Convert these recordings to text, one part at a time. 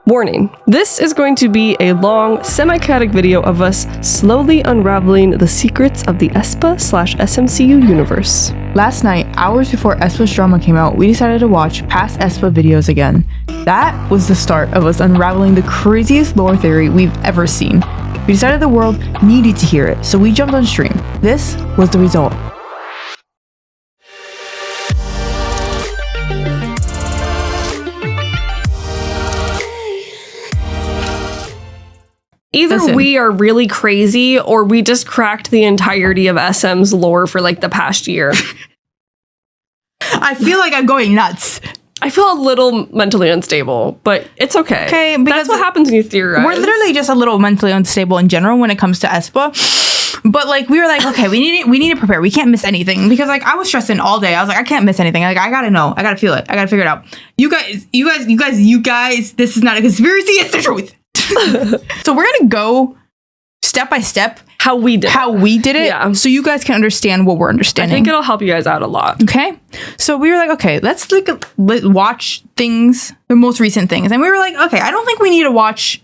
Warning, this is going to be a long, semi-chaotic video of us slowly unraveling the secrets of the AESPA/SMCU universe. Last night, hours before aespa's drama came out, we decided to watch past aespa videos again. That was the start of us unraveling the craziest lore theory we've ever seen. We decided the world needed to hear it, so we jumped on stream. This was the result. Either we are really crazy or we just cracked the entirety of SM's lore for like the past year. I feel like I'm going nuts. I feel a little mentally unstable, but it's okay. Okay, because that's what happens when you theorize. We're literally just a little mentally unstable in general when it comes to aespa. But like we were like, okay, we need to prepare. We can't miss anything because like I was stressing all day. I was like, I can't miss anything. Like I gotta know. I gotta feel it. I gotta figure it out. You guys. This is not a conspiracy. It's the truth. So we're gonna go step by step how we did it, yeah. So you guys can understand what we're understanding. I think it'll help you guys out a lot. Okay, so we were like, okay, let's watch things, the most recent things, and we were like, okay, I don't think we need to watch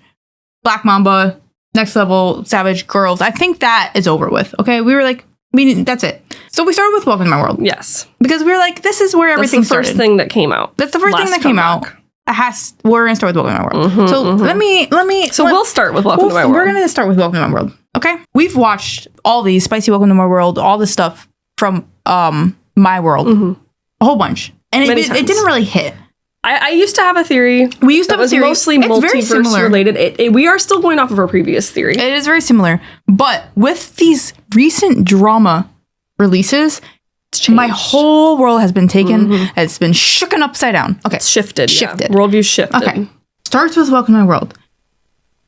Black Mamba, Next Level, Savage Girls. I think that is over with. Okay, we were like, that's it. So we started with Welcome to My World. Yes, because we were like, this is where everything started. That's the first thing that came out. That's the first thing that came out. We're gonna start with Welcome to My World. So let me. So we'll start with Welcome to My World. We're gonna start with Welcome to My World. Okay. We've watched all these Spicy Welcome to My World, all this stuff from My World, a whole bunch, and it didn't really hit. I used to have a theory. We used to have a theory. Mostly multiverse related. We are still going off of our previous theory. It is very similar, but with these recent drama releases, my whole world has been taken. It's been shooken upside down. Okay, it's shifted. Yeah. Worldview shifted. Okay, starts with Welcome to My World.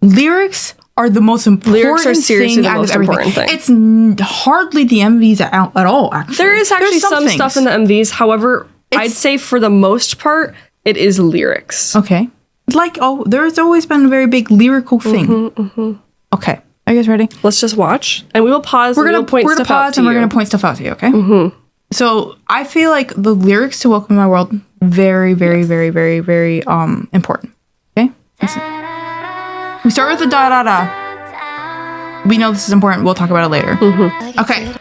Lyrics are the most important thing. It's hardly the MVs at all. Actually, there is actually some stuff in the MVs. However, I'd say for the most part, it is lyrics. Okay, like there's always been a very big lyrical thing. Okay, are you guys ready? Let's just watch, and we will pause. We're gonna point stuff out to you. We're gonna point stuff out to you. Okay. So I feel like the lyrics to Welcome to My World very, very, very, very, very important. Okay. We start with the da da da. We know this is important. We'll talk about it later. Okay.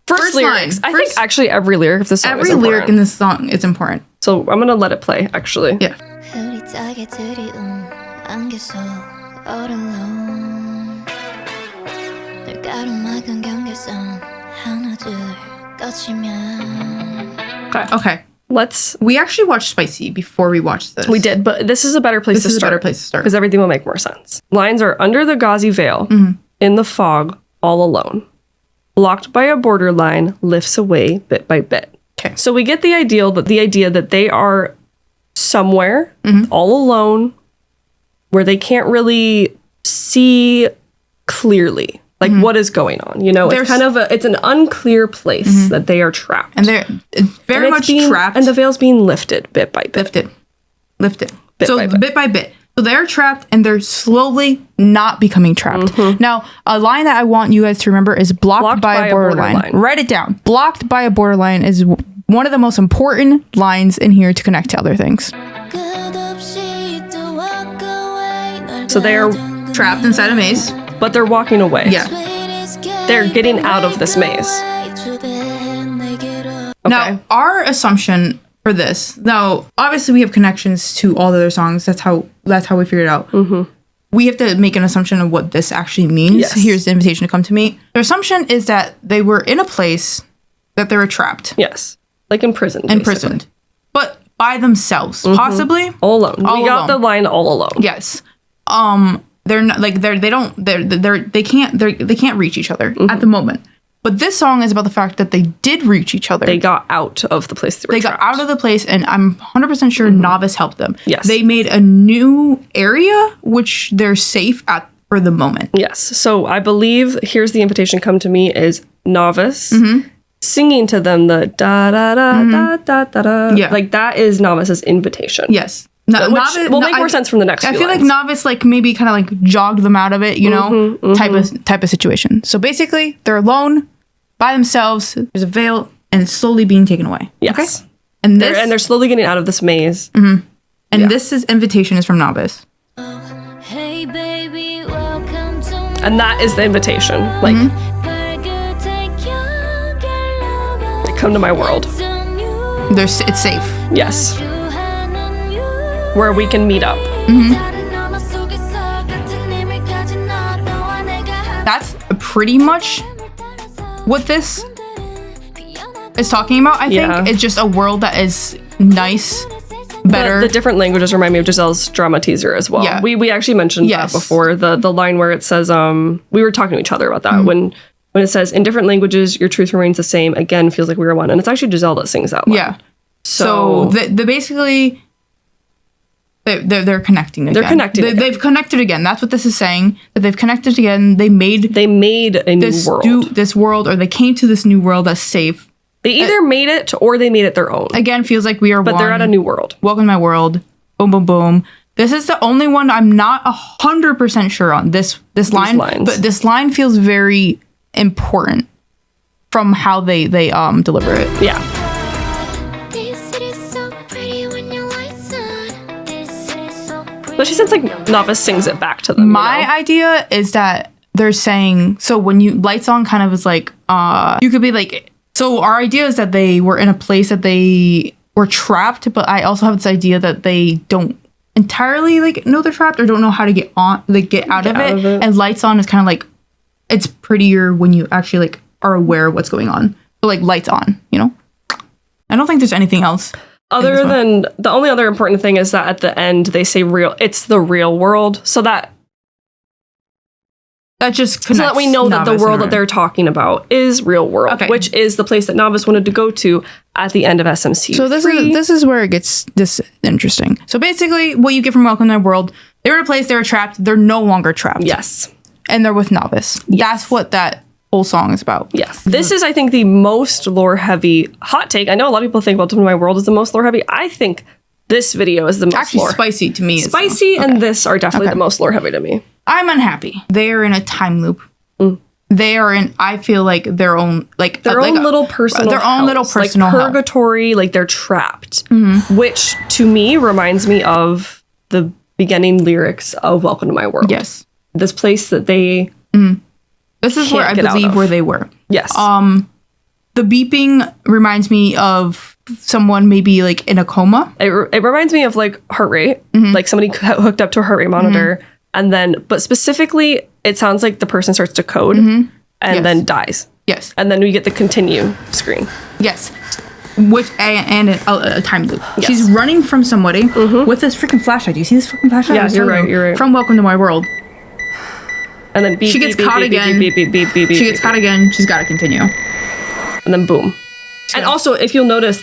First lyrics. I think actually every lyric of this song is important. Every lyric in this song is important. So I'm gonna let it play. Actually. Yeah. Okay. We actually watched Spicy before we watched this. We did, but this is a better place to start. Because everything will make more sense. Lines are under the gauzy veil, in the fog, all alone. Blocked by a borderline, lifts away bit by bit. Okay. So we get the idea that they are somewhere, all alone, where they can't really see clearly. Like what is going on? You know, it's kind of it's an unclear place that they are trapped. And they're very much trapped. And the veil's being lifted bit by bit. Lifted. Bit by bit. So they're trapped and they're slowly not becoming trapped. Now, a line that I want you guys to remember is blocked by a borderline. Write it down. Blocked by a borderline is one of the most important lines in here to connect to other things. So they are trapped inside a maze. But they're walking away. Yeah. They're getting out of this maze. Okay. Now, our assumption for this, now, obviously we have connections to all the other songs. That's how we figured it out. We have to make an assumption of what this actually means. Yes. Here's the invitation to come to me. The assumption is that they were in a place that they were trapped. Yes. Like imprisoned. Imprisoned. But by themselves, possibly. All alone. We got the line all alone. Yes. They're not like they can't reach each other at the moment. But this song is about the fact that they did reach each other. They got out of the place they got out of the place, and I'm 100% sure Novice helped them. Yes. They made a new area which they're safe at for the moment. Yes. So I believe here's the invitation come to me is Novice singing to them the da da da da da da da. Yeah. Like that is Novice's invitation. Yes. Which will make more sense from the next few feel lines. like Novice like maybe kind of like jogged them out of it, you know, type of situation. So basically, they're alone by themselves. There's a veil, and it's slowly being taken away. Yes, okay? And they're slowly getting out of this maze. And this invitation is from Novice. And that is the invitation. Like, come to my world. It's safe. Yes. Where we can meet up. That's pretty much what this is talking about, I think. It's just a world that is nice, better. The different languages remind me of Giselle's drama teaser as well. Yeah. We actually mentioned that before. The line where it says, we were talking to each other about that. When it says, in different languages, your truth remains the same, again, feels like we were one. And it's actually Giselle that sings that line. Yeah. So they basically... They're connecting again. They're connecting again. They've connected again. That's what this is saying. That they've connected again. They made a new world. This world, or they came to this new world that's safe. They either made it or they made it their own. Again, feels like we are but one. They're at a new world. Welcome to my world. Boom, boom, boom. This is the only one I'm not 100% sure on. This line, but this line feels very important from how they deliver it. Yeah. So she says, like, Novice sings it back to them. My idea is that they're saying, so when you lights on kind of is like, you could be like, so our idea is that they were in a place that they were trapped, but I also have this idea that they don't entirely like know they're trapped or don't know how to get out of it. And lights on is kind of like, it's prettier when you actually like are aware of what's going on. But like lights on, you know? I don't think there's anything else. Other than the only other important thing is that at the end they say it's the real world, so that just connects, so that we know that the world that they're talking about is real world, which is the place that Novice wanted to go to at the end of SMCU. So this is where it gets this interesting. So basically, what you get from Welcome to My World, they were in a place, they were trapped, they're no longer trapped. Yes, and they're with Novice. Yes. That's what that whole song is about. Yes. This is, I think, the most lore-heavy hot take. I know a lot of people think Welcome to My World is the most lore-heavy. I think this video is the most actually spicy to me. Spicy and this are definitely the most lore-heavy to me. I'm unhappy. They are in a time loop. They are in, I feel like, their own little personal purgatory, like they're trapped. Which, to me, reminds me of the beginning lyrics of Welcome to My World. Yes. This place that they... This is where I believe where they were. Yes. The beeping reminds me of someone maybe like in a coma. It reminds me of like heart rate, like somebody hooked up to a heart rate monitor, and then, but specifically, it sounds like the person starts to code and then dies. Yes. And then we get the continue screen. Yes. Which and a time loop. Yes. She's running from somebody with this freaking flashlight. Do you see this freaking flashlight? Yeah, you're right. From Welcome to My World. And then she gets caught again. She gets caught again. She's got to continue. And then boom. And also, if you notice,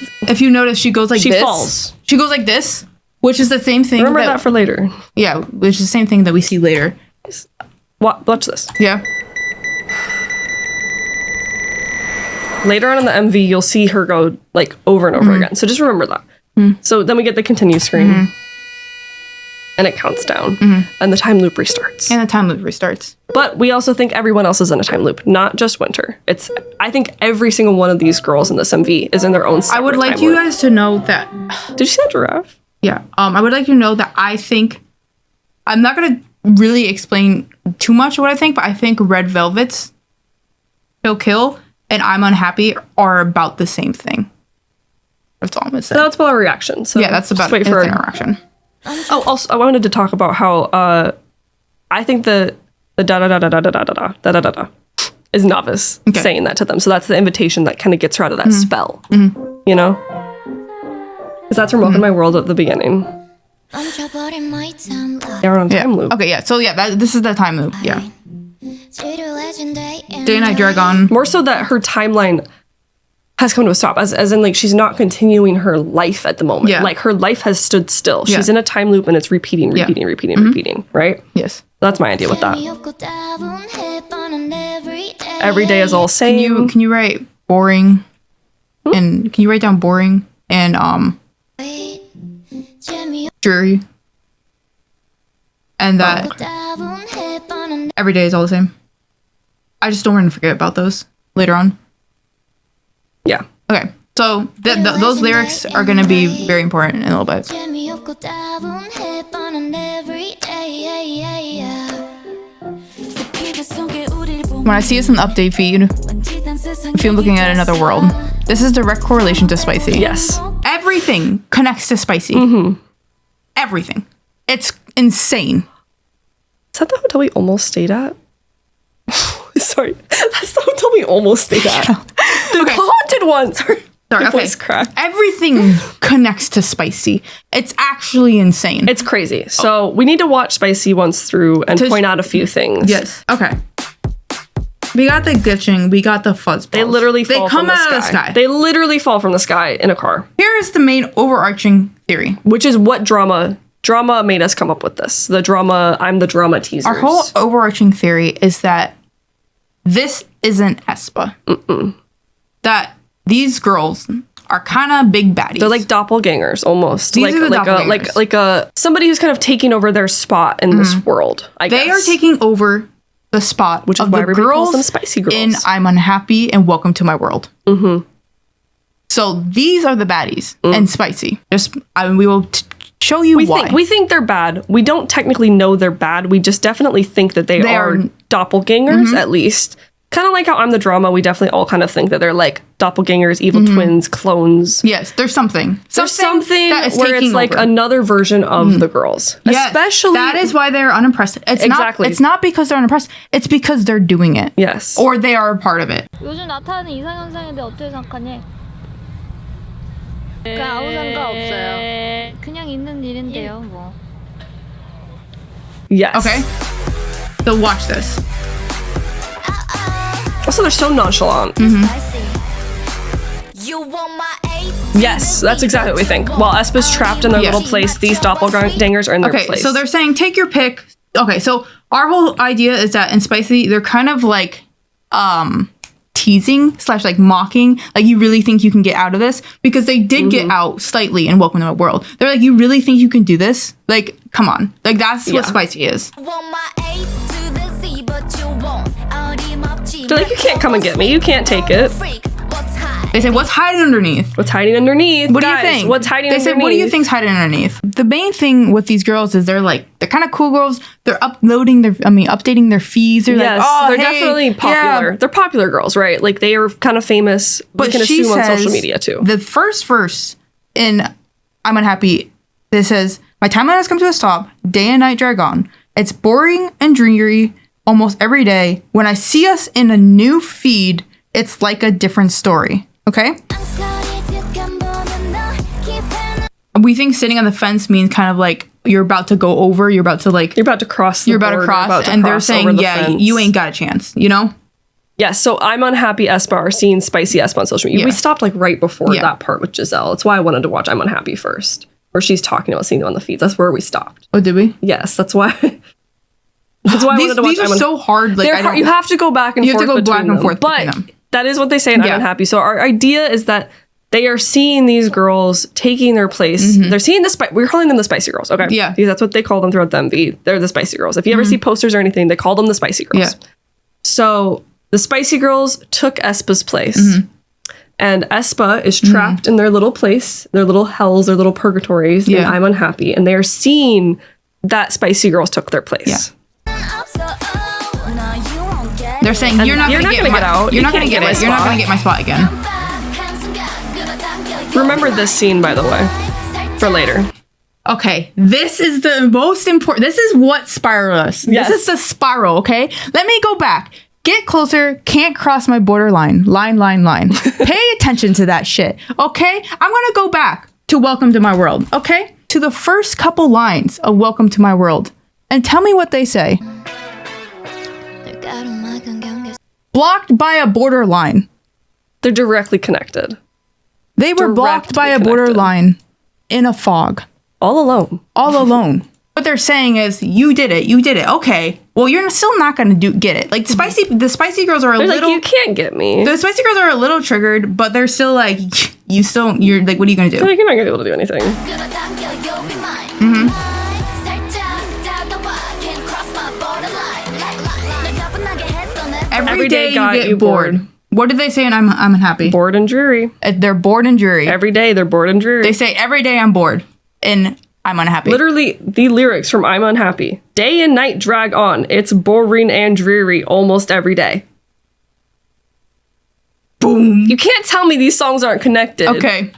she goes like this. She falls. She goes like this, which is the same thing. Remember that for later. Yeah, which is the same thing that we see later. Watch this. Yeah. Later on in the MV, you'll see her go like over and over again. So just remember that. So then we get the continue screen. And it counts down. And the time loop restarts. But we also think everyone else is in a time loop, not just Winter. I think every single one of these girls in this MV is in their own separate I would like time you loop. guys to know that... Did you see that giraffe? Yeah. I would like you to know that I think... I'm not going to really explain too much of what I think, but I think Red Velvet's Kill and I'm Unhappy are about the same thing. That's all I'm going to say. So that's about our reaction. So yeah, that's about our reaction. Oh, also, I wanted to talk about how I think the da-da-da-da-da-da-da-da-da-da-da is Novice saying that to them. So that's the invitation that kind of gets her out of that spell. You know? Because that's from Welcome to My World at the beginning. They're on a time loop. Okay, yeah. So yeah, this is the time loop. Yeah. Day and Night Dragon. More so that her timeline has come to a stop, as in like she's not continuing her life at the moment. Yeah. Like her life has stood still. Yeah. She's in a time loop and it's repeating, right? Yes. That's my idea with that. Every day is all same. Can you write boring? And can you write down boring and dreary? And that every day is all the same. I just don't want to forget about those later on. Yeah. Okay. So those lyrics are going to be very important in a little bit. When I see this in the update feed, I feel I'm looking at another world. This is direct correlation to spicy. Yes. Everything connects to spicy. Everything. It's insane. Is that the hotel we almost stayed at? Sorry. That's the hotel we almost stayed at. The haunted one. Sorry. My voice cracked. Everything connects to spicy. It's actually insane. It's crazy. So we need to watch Spicy once through and point out a few things. Yes. Okay. We got the glitching. We got the fuzzballs. They literally fall from the sky. Out of the sky. They literally fall from the sky in a car. Here is the main overarching theory. Which is what drama made us come up with this. The drama, I'm the drama teasers. Our whole overarching theory is that this isn't AESPA. That these girls are kind of big baddies. They're like doppelgangers almost. These are the doppelgangers. Like a somebody who's kind of taking over their spot in this world, I guess. They are taking over the spot which is of why the everybody calls girls them spicy girls. in I'm Unhappy and Welcome to My World. So these are the baddies and spicy. We will show you why. We think they're bad. We don't technically know they're bad. We just definitely think that they are doppelgangers, at least. Kind of like how I'm the drama, we definitely all kind of think that they're like doppelgangers, evil twins, clones. Yes, there's something. There's something that is where it's like over. Another version of the girls. Yes, Especially that is why they're unimpressed. It's not because they're unimpressed. It's because they're doing it. Yes. Or they are a part of it. 요즘 나타나는 이상현상에 대해 어떻게 생각하니? 그냥 아무 상관 없어요. 그냥 있는 일인데요, 뭐. Yes. Okay. So watch this. Also, they're so nonchalant. Yes, that's exactly what we think. While AESPA's trapped in their little place, these doppelgangers are in their place. Okay, so they're saying take your pick. Okay, so our whole idea is that in Spicy, they're kind of like teasing / like mocking. Like, you really think you can get out of this? Because they did get out slightly in Welcome to My World. They're like, you really think you can do this? Like, come on. Like, that's what Spicy is. They're like, you can't come and get me. You can't take it. They say, what's hiding underneath? What's hiding underneath? What Guys, do you think? What's hiding underneath? They said, what do you think's hiding underneath? The main thing with these girls is they're kind of cool girls. They're updating their feeds. They're yes, like, oh, they're definitely popular. Yeah. They're popular girls, right? Like, they are kind of famous. But we can she assume says, on social media too. The first verse in I'm Unhappy, it says, my timeline has come to a stop. Day and night drag on. It's boring and dreary almost every day. When I see us in a new feed, it's like a different story. Okay? We think sitting on the fence means kind of like you're about to go over, you're about to cross, and they're saying, fence. You ain't got a chance, you know? Yeah, so I'm Unhappy AESPA are seeing Spicy AESPA on social media. Yeah. We stopped like right before that part with Giselle. That's why I wanted to watch I'm Unhappy first, where she's talking about seeing them on the feeds. That's where we stopped. Oh, did we? Yes, that's why. That's why I wanted to watch. These are so hard. Like, you have to go back and forth. You have to go back and forth. But that is what they say in I'm Unhappy. So our idea is that they are seeing these girls taking their place. They're seeing we're calling them the Spicy Girls. Okay. Yeah. Because that's what they call them throughout the MV. They're the Spicy Girls. If you ever see posters or anything, they call them the Spicy Girls. Yeah. So the Spicy Girls took AESPA's place. And AESPA is trapped in their little place, their little hells, their little purgatories. And I'm Unhappy. And they are seeing that Spicy Girls took their place. Yeah. They're saying, you're not going to get out. You're not going to get it. You're not going to get my spot again. Remember this scene, by the way, for later. Okay, this is the most important. This is what spiraled us. Yes. This is the spiral, okay? Let me go back. Get closer. Can't cross my borderline. Line. Pay attention to that shit, okay? I'm going to go back to Welcome to My World, okay? To the first couple lines of Welcome to My World. And tell me what they say. Blocked by a borderline. They're directly connected. They were blocked by a borderline in a fog. All alone. What they're saying is, you did it. Okay. Well, you're still not going to get it. Like, the Spicy Girls are they're like, you can't get me. The Spicy Girls are a little triggered, but they're still like, you're like, what are you going to do? They're like, you're not going to be able to do anything. Every day you get bored. What did they say in I'm Unhappy? Bored and dreary. They're bored and dreary. Every day they're bored and dreary. They say, every day I'm bored. And I'm Unhappy. Literally, the lyrics from I'm Unhappy. Day and night drag on. It's boring and dreary almost every day. boom. You can't tell me these songs aren't connected. Okay.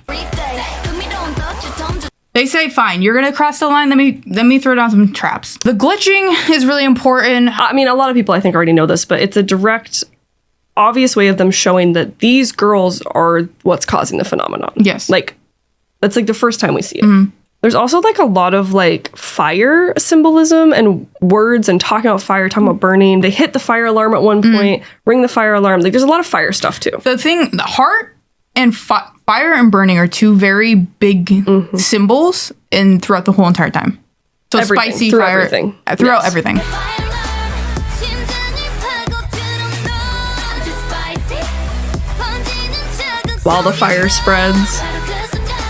They say, fine, you're gonna cross the line. Let me throw down some traps. The glitching is really important. I mean, a lot of people I think already know this, but it's a direct, obvious way of them showing that these girls are what's causing the phenomenon. Yes. Like, that's like the first time we see it. There's also like a lot of like fire symbolism and words and talking about fire, talking about burning. They hit the fire alarm at one point, ring the fire alarm. Like, there's a lot of fire stuff too. The heart and fire and burning are two very big symbols throughout the whole entire time. So Everything, spicy through fire everything. throughout Yes. everything. While the fire spreads.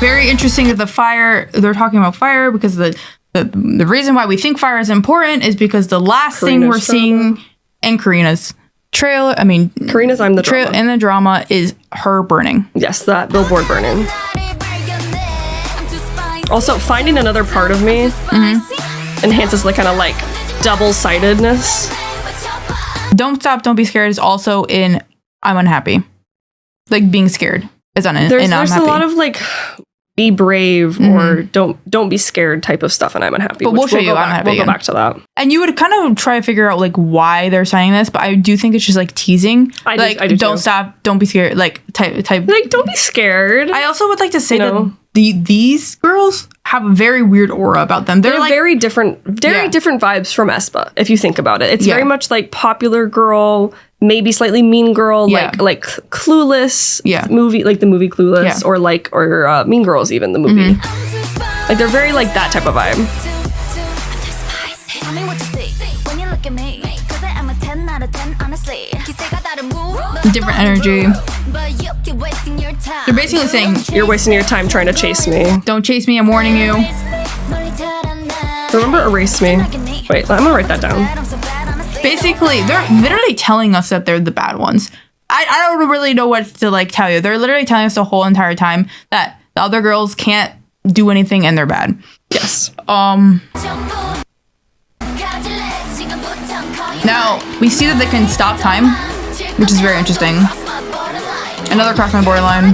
Very interesting that they're talking about fire because the reason why we think fire is important is because the last thing we're Karina's seeing in Karina's trailer, Karina's I'm the trail drama. in the drama is her burning. Yes, that billboard burning. Also, finding another part of me enhances the kind of like double-sidedness. Don't stop, don't be scared is also in I'm unhappy. Like being scared is on it. There's I'm a happy. lot of like be brave or don't be scared type of stuff, and I'm unhappy. But which we'll show you I'm happy We'll go again. back to that. And you would kind of try to figure out like why they're saying this, but I do think it's just like teasing. I do don't too. stop, don't be scared. Like type. Like, don't be scared. I also would like to say know? that these girls have a very weird aura about them. They're They're like very different vibes from aespa, if you think about it. It's Yeah. very much like popular girl, maybe slightly mean girl, Yeah. like Clueless Yeah. movie, like the movie Clueless, Yeah. or Mean Girls, even the movie. Like, they're very like that type of vibe. Tell me what you see when you look at me. 'Cause I am a 10 out of 10, honestly. 기세가 다른 move, different energy. but you keep wasting your time. They're basically saying, You're wasting your time trying to chase me. don't chase me, I'm warning you. Remember Erase Me? Wait, I'm gonna write that down. Basically, they're literally telling us that they're the bad ones. I don't really know what to like tell you. They're literally telling us the whole entire time that the other girls can't do anything and they're bad. Yes. Now we see that they can stop time, which is very interesting. Another cross my borderline.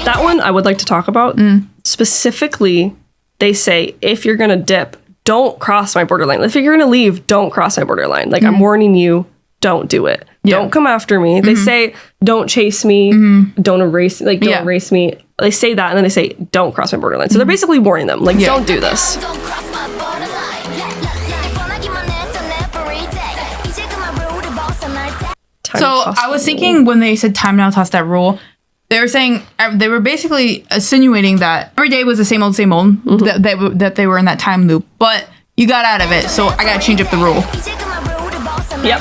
That one I would like to talk about. Specifically, they say, if you're gonna dip, don't cross my borderline. If you're gonna leave, don't cross my borderline. Like, I'm warning you, don't do it. Yeah. Don't come after me. They say, don't chase me, don't erase, like, don't Yeah. erase me. They say that, and then they say, don't cross my borderline. So they're basically warning them, like, don't do this. Time So to toss I was the thinking when they said time now, toss that rule. They were saying they were basically insinuating that every day was the same old, that they were in that time loop. But you got out of it, so I gotta change up the rule. Yep.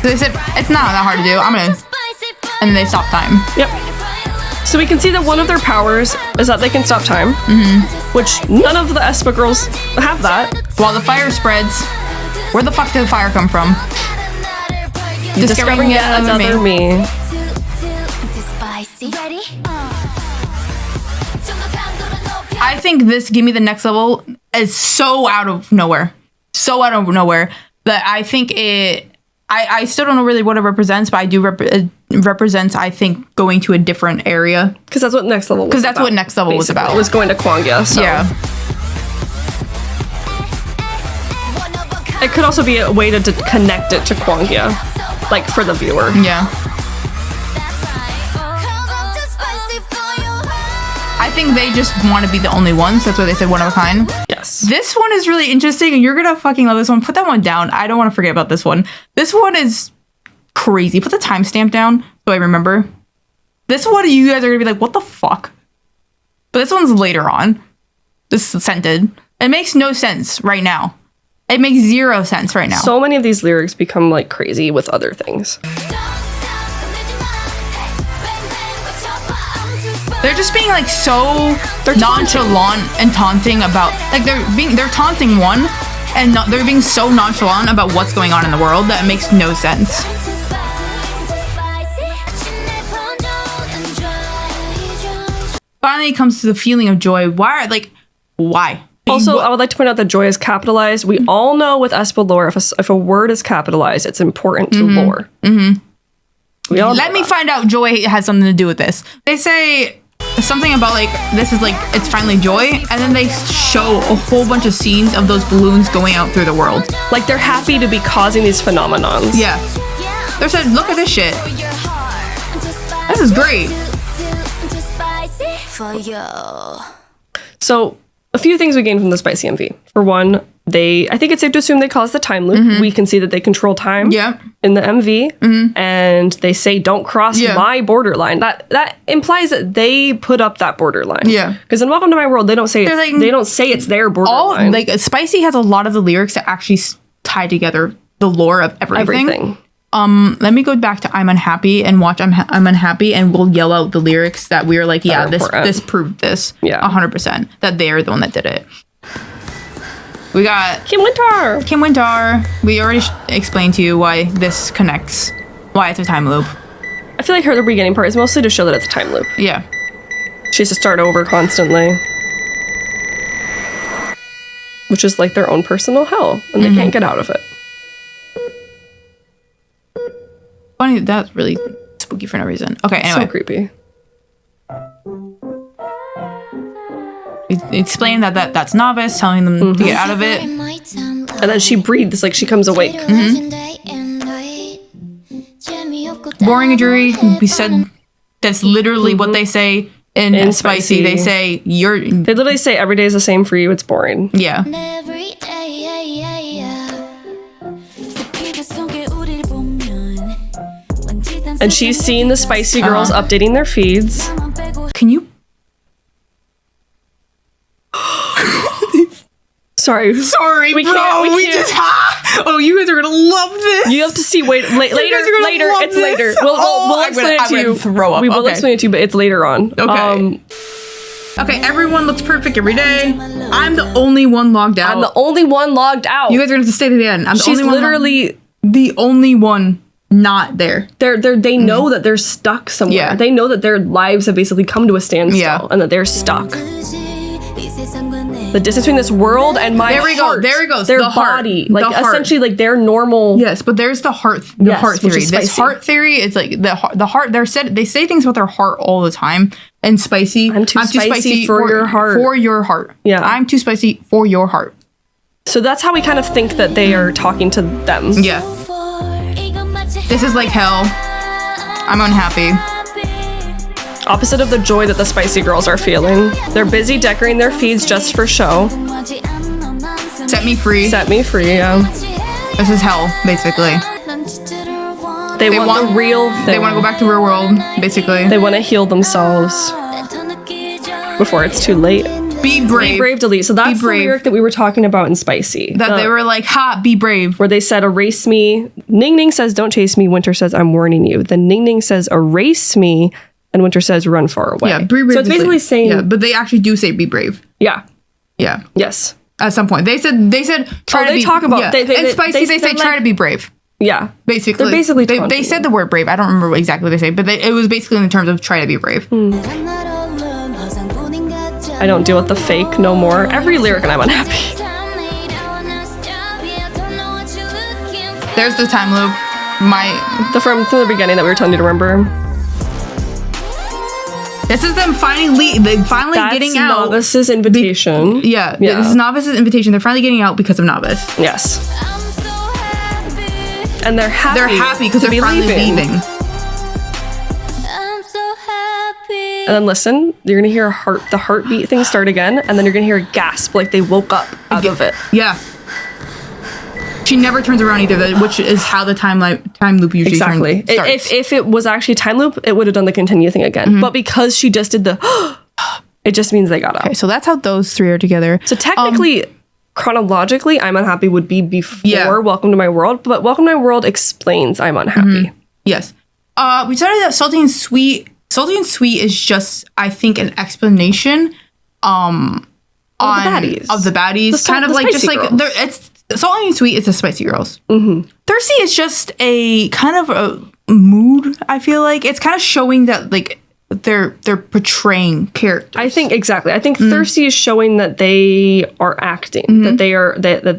So they said it's not that hard to do. I'm gonna, and then they stopped time. Yep. So we can see that one of their powers is that they can stop time, which none of the aespa girls have that. While the fire spreads, where the fuck did the fire come from? Discovering yet another me. I think this Give Me the Next Level is so out of nowhere. So out of nowhere that I think I still don't know really what it represents, but I do it represents, I think, going to a different area. Because that's what next level was Because that's about, what Next Level was basically. about. It was going to Kwangya, so. Yeah. It could also be a way to connect it to Kwangya, like for the viewer. Yeah. I think they just want to be the only ones. That's why they said one of a kind. Yes. This one is really interesting, and you're gonna fucking love this one. Put that one down. I don't want to forget about this one. This one is crazy. Put the timestamp down so I remember. This one, you guys are gonna be like, what the fuck? But this one's later on. This is scented. It makes no sense right now. It makes zero sense right now. So many of these lyrics become like crazy with other things. They're just being like so They're nonchalant and taunting about like they're taunting one and they're being so nonchalant about what's going on in the world that it makes no sense. Finally, it comes to the feeling of joy. Why? Also, I would like to point out that joy is capitalized. We all know with aespa lore, if a word is capitalized, it's important to lore. We all Let know me that. find out joy has something to do with this. They say something about like this is like it's finally joy, and then they show a whole bunch of scenes of those balloons going out through the world. Like they're happy to be causing these phenomenons. Yeah. They said, look at this shit. This is great. For you. So a few things we gained from the spicy MV. For one, I think it's safe to assume they call us the time loop. We can see that they control time Yeah. in the MV, and they say, "Don't cross Yeah. my borderline." That implies that they put up that borderline. Yeah. Because in Welcome to My World, they don't say it's their All borderline. like Spicy has a lot of the lyrics that actually tie together the lore of everything. Let me go back to I'm Unhappy and watch I'm Unhappy, and we'll yell out the lyrics that we were like, yeah, are this important. proved this. Yeah. 100%. That they're the one that did it. We got Kim Winter. Kim Winter. We already explained to you why this connects. Why it's a time loop. I feel like the beginning part is mostly to show that it's a time loop. Yeah. She has to start over constantly, which is like their own personal hell, and they can't get out of it. Funny, that's really spooky for no reason. Okay, anyway. So creepy. Explain that's Novice, telling them to get out of it. And then she breathes like she comes awake. Boring jury, we said that's literally what they say in Spicy. They say They literally say every day is the same for you. It's boring. yeah. And she's seen the Spicy Girls updating their feeds. Can you? Sorry, Sorry, we bro. can't. We just oh, you guys are gonna love this. You have to see. Later. guys are gonna love It's this. later. We'll I'm explain gonna it to you. throw up. We will Okay. explain it to you, but it's later on. Okay. Okay, everyone looks perfect every day. I'm the only one logged out. I'm the only one logged out. You guys are gonna have to stay to the end. I'm the She's only one literally the only one not there. they know that they're stuck somewhere. Yeah. They know that their lives have basically come to a standstill, Yeah. and that they're stuck. The distance between this world and my There we go. heart, There it goes. their The heart. body, The like heart. essentially like their normal. Yes, but there's the heart Yes, heart which theory. is This spicy. heart theory is like the heart. They say things about their heart all the time. And Spicy, I'm too spicy for your heart. For your heart. Yeah. I'm too spicy for your heart. So that's how we kind of think that they are talking to them. Yeah. This is like hell. I'm unhappy. Opposite of the joy that the Spicy Girls are feeling. They're busy decorating their feeds just for show. Set me free. Set me free, yeah. This is hell, basically. They want the real thing. They want to go back to real world, basically. They want to heal themselves before it's too late. Be brave. Be brave, delete. So that's the brave. lyric that we were talking about in Spicy. That they were like, ha, be brave. Where they said, erase me. Ning Ning says, don't chase me. Winter says, I'm warning you. Then Ning Ning says, erase me. And Winter says, run far away. Yeah, be brave. So it's basically saying, yeah, but they actually do say be brave. yeah, Yeah. yes, At some point. They said try to they be talk about- yeah. they- and Spicy they say they're try like- to be brave. yeah. Basically. They're basically they taunting said you. the word brave. I don't remember exactly what they say, but it was basically in terms of try to be brave. I don't deal with the fake no more. Every lyric and I'm unhappy. There's the time loop. From the beginning that we were telling you to remember. This is them finally That's getting out. Novice's invitation. Yeah, Yeah. this is Novice's invitation. They're finally getting out because of Novice. Yes. And they're happy. They're happy because to they're be finally leaving. And then listen, you're gonna hear the heartbeat thing start again, and then you're gonna hear a gasp like they woke up out of it. Yeah. She never turns around either, which is how the time loop usually Exactly. starts. If it was actually a time loop, it would have done the continue thing again. Mm-hmm. But because she just did the, it just means they got out. Okay, so that's how those three are together. So technically, chronologically, I'm Unhappy would be before Yeah. Welcome to My World, but Welcome to My World explains I'm Unhappy. Yes. We started that Salty and Sweet. Salty and Sweet is just, I think, an explanation Of the baddies. Of the baddies. Kind of like just like it's Salty and Sweet is the Spicy Girls. Mm-hmm. Thirsty is just a kind of a mood, I feel like. It's kind of showing that like they're portraying characters. I think exactly. I think thirsty is showing that they are acting, that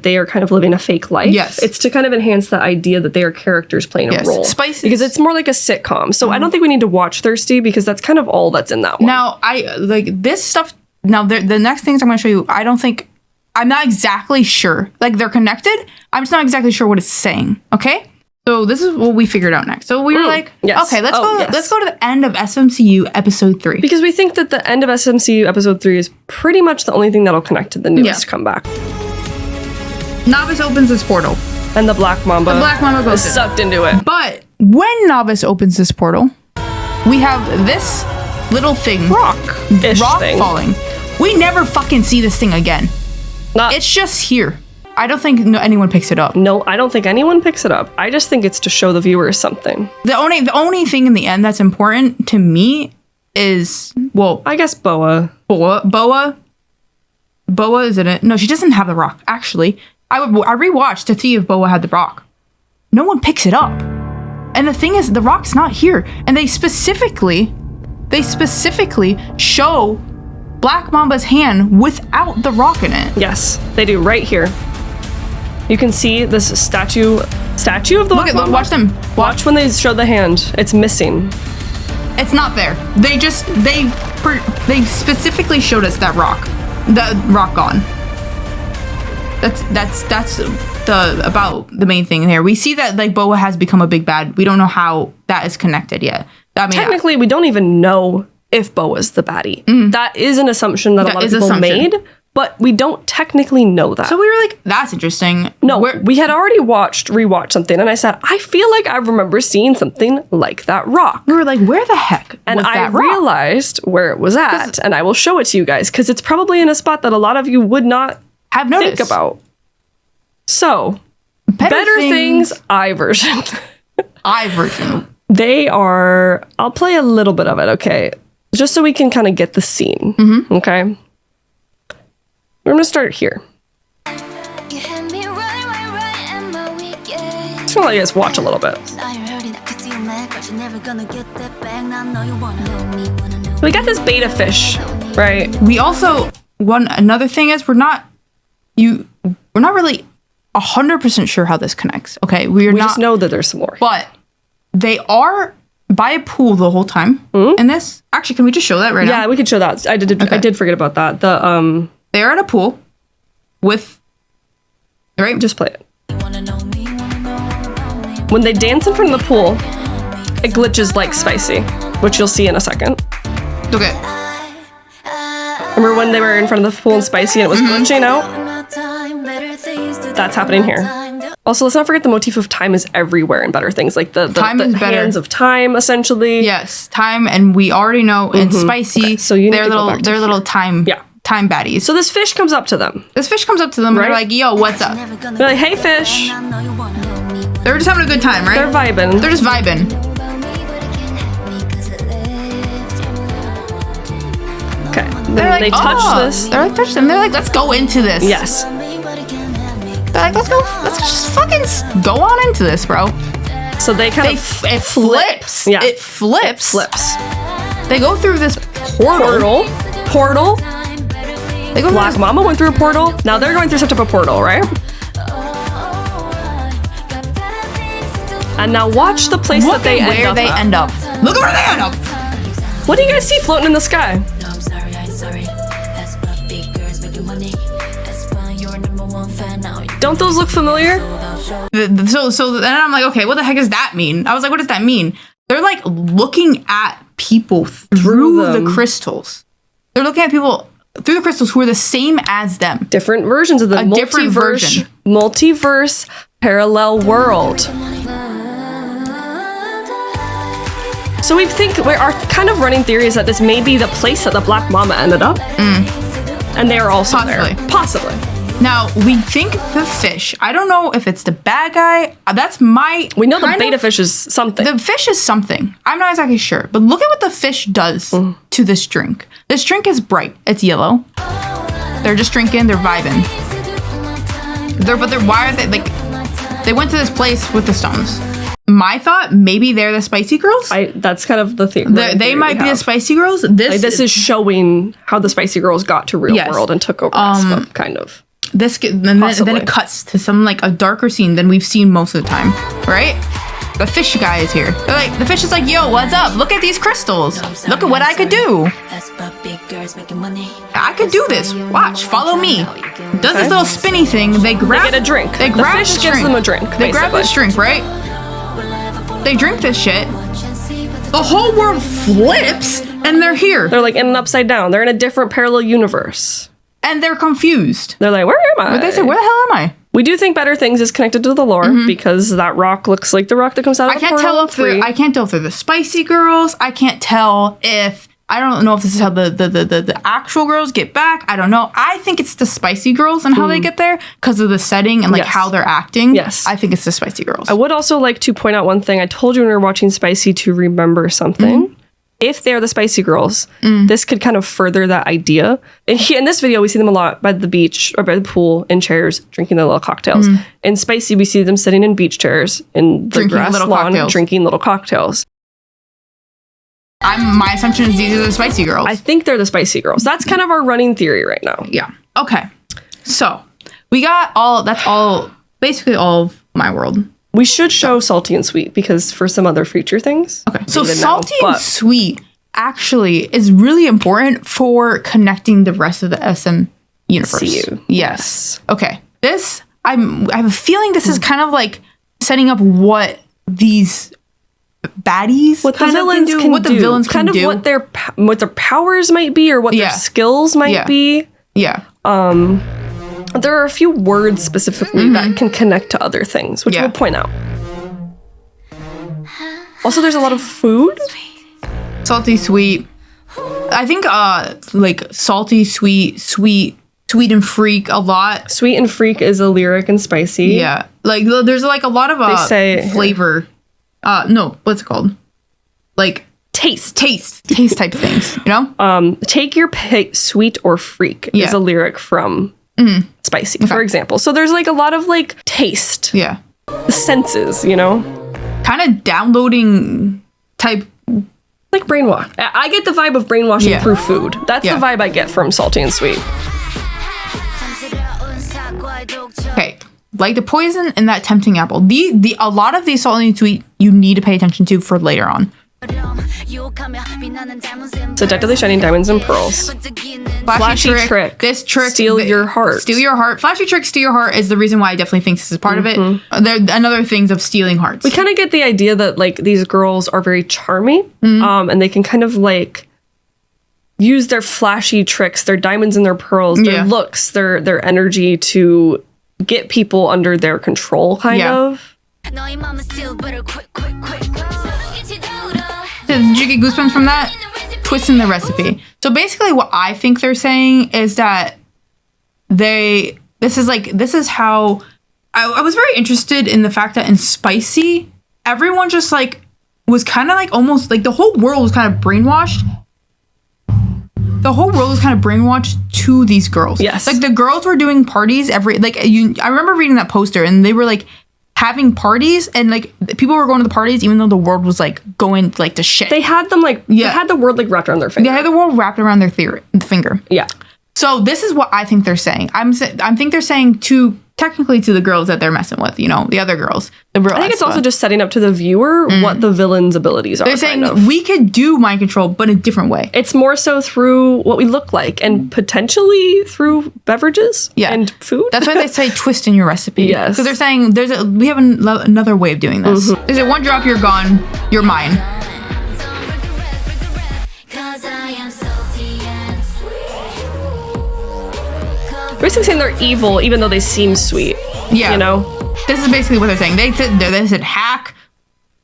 they are kind of living a fake life. Yes. It's to kind of enhance the idea that they are characters playing a role. Spices. Because it's more like a sitcom. So I don't think we need to watch Thirsty because that's kind of all that's in that one. Now, I like this stuff. Now, the next things I'm going to show you, I'm not exactly sure. Like, they're connected. I'm just not exactly sure what it's saying. Okay? So this is what we figured out next. So we were like, yes. okay, let's go. Yes. Let's go to the end of SMCU episode 3 Because we think that the end of SMCU episode 3 is pretty much the only thing that'll connect to the newest comeback. Novice opens this portal, And the Black Mamba, goes is sucked into it. But when Novice opens this portal, we have this little thing, rock thing. falling. We never fucking see this thing again. It's just here. I don't think anyone picks it up. No, I don't think anyone picks it up. I just think it's to show the viewers something. The only thing in the end that's important to me is, well, I guess Boa. Boa is in it. No, she doesn't have the rock. Actually, I rewatched to see if Boa had the rock. No one picks it up. And the thing is, the rock's not here. And they specifically show Black Mamba's hand without the rock in it. Yes, they do right here. You can see this statue of the Black Mamba. Watch them. Watch when they show the hand. It's missing. It's not there. They specifically showed us that rock. The rock gone. That's about the main thing here. We see that like Boa has become a big bad. We don't know how that is connected yet. Technically, we don't even know if Boa's the baddie. That is an assumption that a lot of people made, but we don't technically know that. So we were like, that's interesting. No, we had already rewatched something, and I said, I feel like I remember seeing something like that rock. We were like, where the heck and was that I realized where it was at, and I will show it to you guys, because it's probably in a spot that a lot of you would not have noticed. Think about. So, Better Things I version. They are, I'll play a little bit of it, okay? Just so we can kind of get the scene, okay? We're going to start here. Just going to let you guys watch a little bit. We got this beta fish, right? We also, another thing is we're not really 100% sure how this connects, okay? We just know that there's some more. But they are by a pool the whole time in this. Actually, can we just show that right now? Yeah, we could show that. I did forget about that. They're at a pool with, right? Just play it. When they dance in front of the pool, it glitches like Spicy, which you'll see in a second. Okay. Remember when they were in front of the pool and Spicy and it was glitching out? That's happening here. Also, let's not forget the motif of time is everywhere in Better Things, like the hands of time, essentially. Yes, time, and we already know in Spicy, okay, so they're little time baddies. So this fish comes up to them. Right? They're like, yo, what's up? They're like, hey, fish. They're just having a good time, right? They're vibing. They're just vibing. Okay. Then they touch this. They're like, touch them. They're like, let's go into this. Yes. They're like, let's just fucking go on into this, bro. So they kind of it flips. Yeah. It flips. They go through this portal. They go Black Mama went through a portal. Now they're going through some type of portal, right? And now watch the place that they end up. Look at where they end up. What do you guys see floating in the sky? Don't those look familiar? So then I'm like, okay, what the heck does that mean? I was like, what does that mean? They're like looking at people through the crystals. They're looking at people through the crystals who are the same as them. Different versions of the multiverse parallel world. So we think our kind of running theory is that this may be the place that the Black Mama ended up. And they are also there. Possibly. Now, we think the fish, I don't know if it's the bad guy. We know the beta fish is something. The fish is something. I'm not exactly sure. But look at what the fish does to this drink. This drink is bright. It's yellow. They're just drinking. They're vibing. Why are they, like, they went to this place with the stones. my thought, maybe they're the spicy girls. That's kind of the thing. They might be the spicy girls. This is showing how the spicy girls got to real world and took over AESPA, kind of. Then it cuts to some like a darker scene than we've seen most of the time, right? The fish guy is here. The fish is like, yo, what's up? Look at these crystals. Look at what I could do. I could do this. Watch, follow me. Does this little spinny thing. They get a drink. They grab the fish gives them a drink. They grab this drink, right? They drink this shit. The whole world flips, and they're here. They're like in an upside down. They're in a different parallel universe. And they're confused. They're like, where am I? They say, where the hell am I? We do think Better Things is connected to the lore because that rock looks like the rock that comes out of the portal. I can't tell if they're the spicy girls. I can't tell if I don't know if this is how the actual girls get back. I don't know. I think it's the spicy girls and how they get there because of the setting and like how they're acting. Yes. I think it's the spicy girls. I would also like to point out one thing. I told you when we were watching Spicy to remember something. If they're the spicy girls, this could kind of further that idea. And in this video, we see them a lot by the beach or by the pool in chairs, drinking their little cocktails. In Spicy, we see them sitting in beach chairs in the grass lawn, drinking little cocktails. My assumption is these are the spicy girls. I think they're the spicy girls. That's kind of our running theory right now. Yeah. Okay. So we got basically all of my world. We should show Salty and Sweet because for some other future things. Okay. So Salty and Sweet actually is really important for connecting the rest of the SM universe. SMCU. Yes. Okay. I have a feeling this is kind of like setting up what these baddies, what the villains can do, what the villains can do, what their powers might be, or what their skills might be. Yeah. There are a few words specifically that can connect to other things, which we'll point out. Also, there's a lot of food. Salty, sweet. I think like salty, sweet and freak a lot. Sweet and freak is a lyric in Spicy. Yeah. Like there's like a lot of they say flavor. No, what's it called? Like taste type things, you know? Take your pick, sweet or freak is a lyric from Spicy, for example. So there's like a lot of like taste. Yeah. The senses, you know? Kind of downloading type. Like brainwash. I get the vibe of brainwashing through food. That's the vibe I get from Salty and Sweet. Okay. Like the poison in that tempting apple. A lot of these salty and sweet you need to pay attention to for later on. Seductively shining diamonds and pearls. Flashy trick. This trick. Steal your heart. Steal your heart. Flashy trick, steal your heart is the reason why I definitely think this is part of it. There are another things of stealing hearts. We kind of get the idea that like these girls are very charming, and they can kind of like use their flashy tricks, their diamonds and their pearls, their looks, their energy to get people under their control, kind of. Did you get goosebumps from that? Twisting the recipe. So basically what I think they're saying is that this is how I was very interested in the fact that in Spicy, everyone just like was kind of like almost like the whole world was kind of brainwashed. The whole world was kind of brainwashed to these girls. Yes. Like the girls were doing parties I remember reading that poster and they were like having parties and like people were going to the parties even though the world was like going like to shit. They had them like they had the world like wrapped around their finger. They had the world wrapped around their finger. Yeah. So this is what I think they're saying. I think they're saying technically to the girls that they're messing with, you know, the other girls. I think it's also just setting up to the viewer what the villain's abilities are. They're saying we could do mind control, but in a different way. It's more so through what we look like and potentially through beverages and food. That's why they say twist in your recipe. Yes. Because they're saying we have another way of doing this. They say one drop, you're gone, you're mine. Basically saying they're evil even though they seem sweet. Yeah. You know? This is basically what they're saying. They said hack.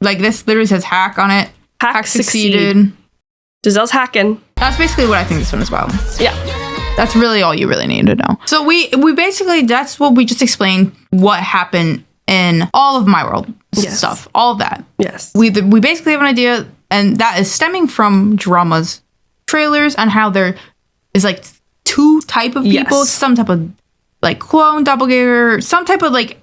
Like this literally says hack on it. Hack succeeded. Giselle's hacking. That's basically what I think this one is about. Yeah. That's really all you really need to know. So we basically, that's what we just explained what happened in all of my world stuff. All of that. Yes. We basically have an idea, and that is stemming from drama's trailers and how there is like two type of people, some type of like clone, doppelganger, some type of like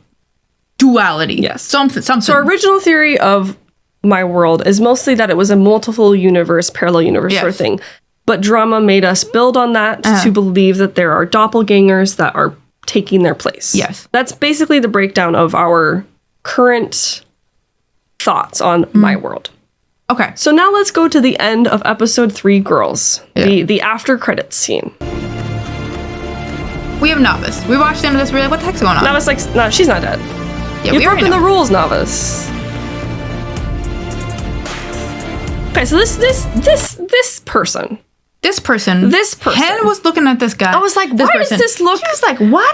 duality. Yes. Something. So our original theory of my world is mostly that it was a multiple universe, parallel universe sort of thing. But drama made us build on that to believe that there are doppelgangers that are taking their place. Yes. That's basically the breakdown of our current thoughts on my world. Okay. So now let's go to the end of episode 3, Girls. The after credits scene. We have Novice. We watched the end of this. We're like, what the heck's going on? Novice like, no, she's not dead. Yeah, You've broken the rules, Novice. Okay, so this person. This person. Hen was looking at this guy. I was like, why does this look? He was like, why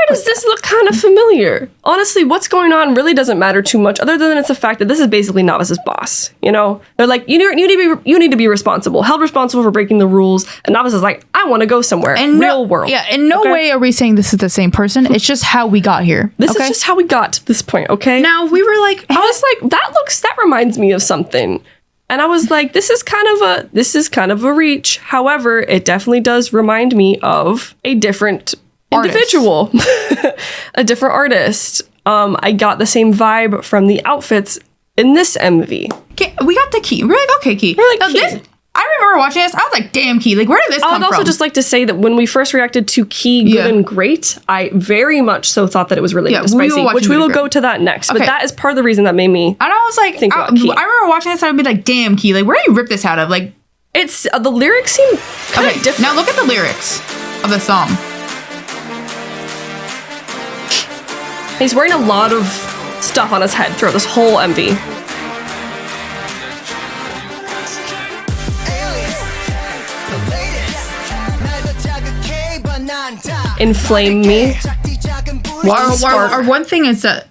does this look kind of familiar? Honestly, what's going on really doesn't matter too much, other than it's the fact that this is basically Novice's boss. You know, they're like, you need to be responsible, held responsible for breaking the rules. And Novice is like, I want to go somewhere, real world. Yeah, in no way are we saying this is the same person. It's just how we got here. This is just how we got to this point. Okay. Now we were like, I was like, that reminds me of something. And I was like, this is kind of a reach. However, it definitely does remind me of a different individual, a different artist. I got the same vibe from the outfits in this MV. Okay, we got the key. We're like, okay, key. We're like, now, Key. I remember watching this. I was like, damn, Key. Like, where did this come from? I would also just like to say that when we first reacted to Key, Good and Great, I very much so thought that it was related to Spicy, which we will go to that next. Okay. But that is part of the reason that made me. And I was like, think about Key. I remember watching this. I would be like, damn, Key. Like, where did you rip this out of? Like, it's the lyrics seem kind of different. Now look at the lyrics of the song. He's wearing a lot of stuff on his head throughout this whole MV. Inflame me. Our one thing is that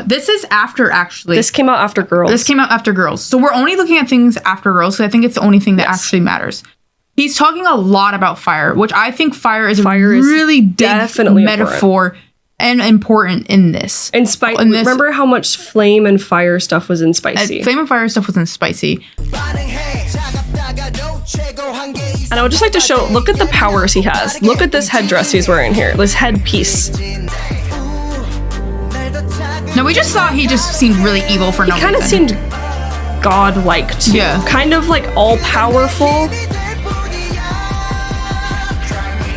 this is after actually. This came out after Girls. So we're only looking at things after Girls because I think it's the only thing that actually matters. He's talking a lot about fire, which I think fire is a really big metaphor and important in this. Remember how much flame and fire stuff was in Spicy? Flame and fire stuff was in Spicy. And I would just like to show, look at the powers he has. Look at this headdress he's wearing here, this headpiece. No, we just thought he just seemed really evil for no reason. He kind of seemed godlike too. Yeah. Kind of like all powerful.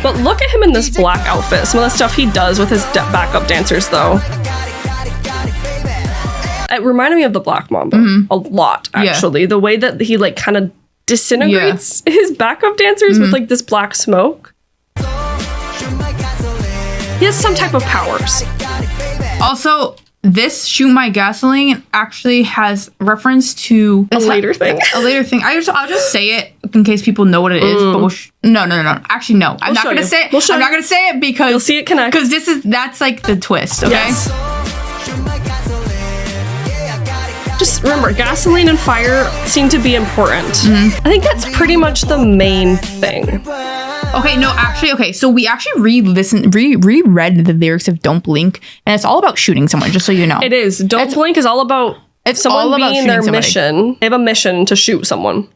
But look at him in this black outfit. Some of the stuff he does with his backup dancers though. It reminded me of the Black Mamba a lot, actually. The way that he like kind of disintegrates his backup dancers with like this black smoke. He has some type of powers. Also, this Shoot My Gasoline actually has reference to a later thing. A later thing. I'll just say it in case people know what it is. But no. Actually, no. I'm not gonna say it. I'm not gonna say it because you'll see it connect. Because that's like the twist. Okay. Yes. Just remember, gasoline and fire seem to be important. I think that's pretty much the main thing. Okay, no, actually, okay, so we actually reread the lyrics of Don't Blink, and it's all about shooting someone, just so you know. It is. Don't Blink is all about someone being their mission. They have a mission to shoot someone.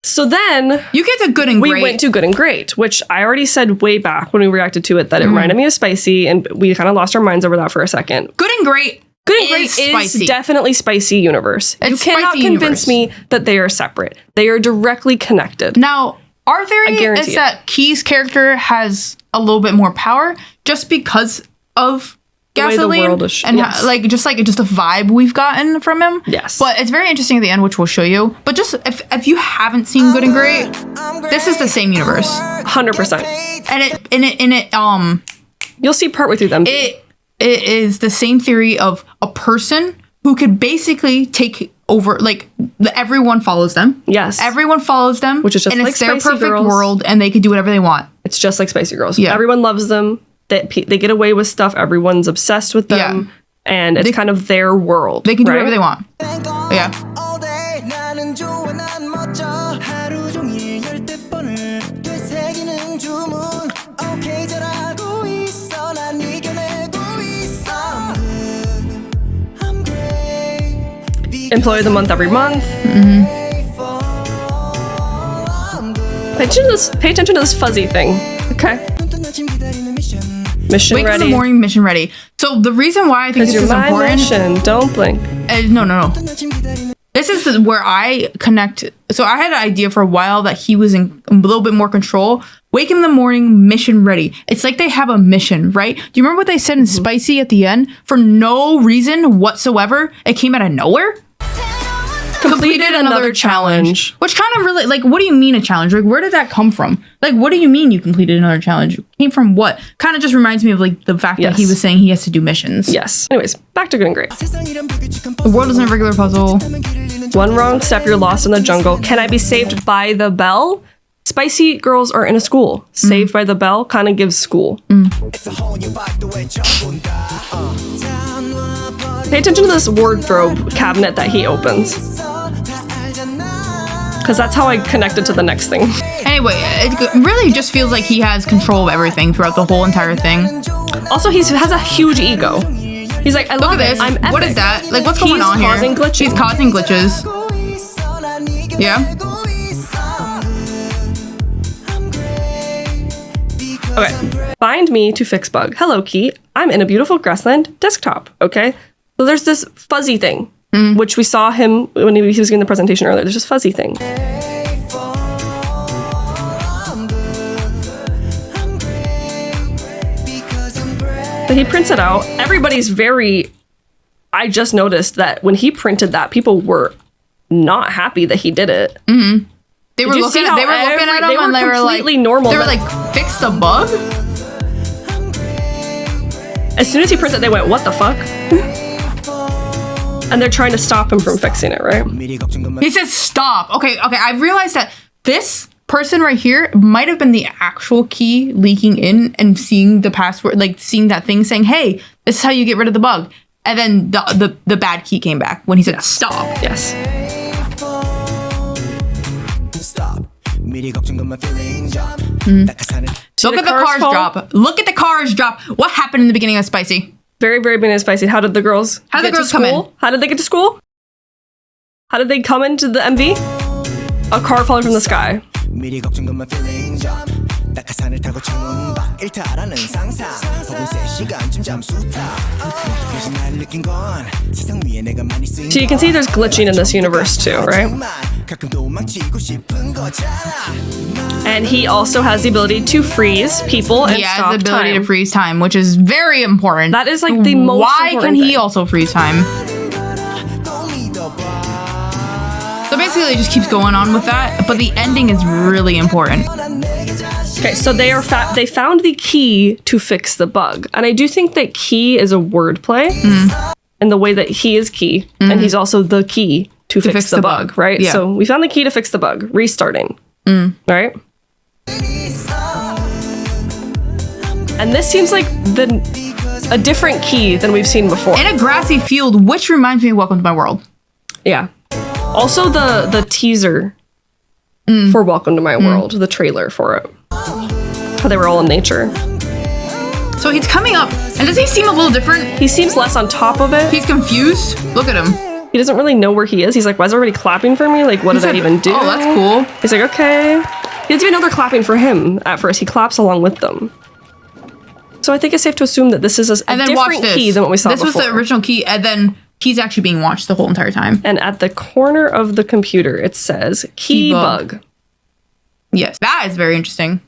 So then you get to Good and Great. We went to Good and Great, which I already said way back when we reacted to it that it reminded me of Spicy, and we kind of lost our minds over that for a second. Good and Great is definitely Spicy universe. You cannot convince me that they are separate. They are directly connected. Now, our theory is that Key's character has a little bit more power just because of Gasoline and just the vibe we've gotten from him. Yes. But it's very interesting at the end, which we'll show you. But just if you haven't seen Good and Great, this is the same universe. 100%. And you'll see partway through them. It is the same theory of a person who could basically take over, like, everyone follows them. Yes. Everyone follows them. Which is just like Spicy Girls. And it's their perfect world, and they can do whatever they want. It's just like Spicy Girls. Yeah. Everyone loves them. They get away with stuff. Everyone's obsessed with them. Yeah. And it's kind of their world. They can do whatever they want. Yeah. Employee of the month every month. Pay attention to this fuzzy thing. Okay. Mission Wake ready. up in the morning, mission ready. So the reason why I think Because this you're is my important. mission. Don't blink. No. This is where I connect. So I had an idea for a while that he was in a little bit more control. Wake in the morning, mission ready. It's like they have a mission, right? Do you remember what they said in Spicy at the end? For no reason whatsoever, it came out of nowhere. Completed another challenge. Which kind of really, like, what do you mean a challenge? Like, where did that come from? Like, what do you mean you completed another challenge? It came from what? Kind of just reminds me of, like, the fact that he was saying he has to do missions. Yes. Anyways, back to good and great. The world isn't a regular puzzle. One wrong step, you're lost in the jungle. Can I be saved by the bell? Spicy girls are in a school. Saved by the bell kind of gives school. Pay attention to this wardrobe cabinet that he opens. Because that's how I connected to the next thing. Anyway, it really just feels like he has control of everything throughout the whole entire thing. Also, he has a huge ego. He's like, I Look love at this. it. I'm epic. What is that? Like, what's going on here? He's causing glitches. He's causing glitches. Yeah. Okay. Find me to fix bug. Hello, Key. I'm in a beautiful grassland desktop. Okay. So there's this fuzzy thing, which we saw him when he was giving the presentation earlier. There's this fuzzy thing. So he prints it out. Everybody's very... I just noticed that when he printed that, people were not happy that he did it. They were looking at him and they were like, normal. They were like, fix the bug? As soon as he prints it, they went, what the fuck? And they're trying to stop him from fixing it, right? He says stop. Okay, I realized that this person right here might have been the actual Key leaking in and seeing the password, like seeing that thing saying, hey, this is how you get rid of the bug. And then the bad Key came back when he said stop. Yes. Look at the cars drop. Look at the cars drop. What happened in the beginning of Spicy? Very, very beginning of Spicy. How did the girls How did the get girls to come in? school? How did they get to school? How did they come into the MV? A car falling from the sky. So you can see there's glitching in this universe too, right? And he also has the ability to freeze people and He has stop the ability time. to freeze time, which is very important. That is like the most Why important can he thing. also freeze time? So basically, it just keeps going on with that, but the ending is really important. Okay, so they found the key to fix the bug, and I do think that key is a wordplay, in the way that he is key, and he's also the key to fix the bug, right? Yeah. So we found the key to fix the bug, restarting, right? And this seems like a different key than we've seen before. In a grassy field, which reminds me of Welcome to My World. Yeah. Also, the teaser for Welcome to My World, the trailer for it. How they were all in nature. So he's coming up, and does he seem a little different? He seems less on top of it. He's confused. Look at him. He doesn't really know where he is. He's like, why is everybody clapping for me? Like, what did I even do? Oh, that's cool. He's like, okay. He doesn't even know they're clapping for him at first. He claps along with them. So I think it's safe to assume that this is a And then watch different this. key than what we saw This before. was the original key, and then he's actually being watched the whole entire time. And at the corner of the computer, it says key bug. Yes, that is very interesting.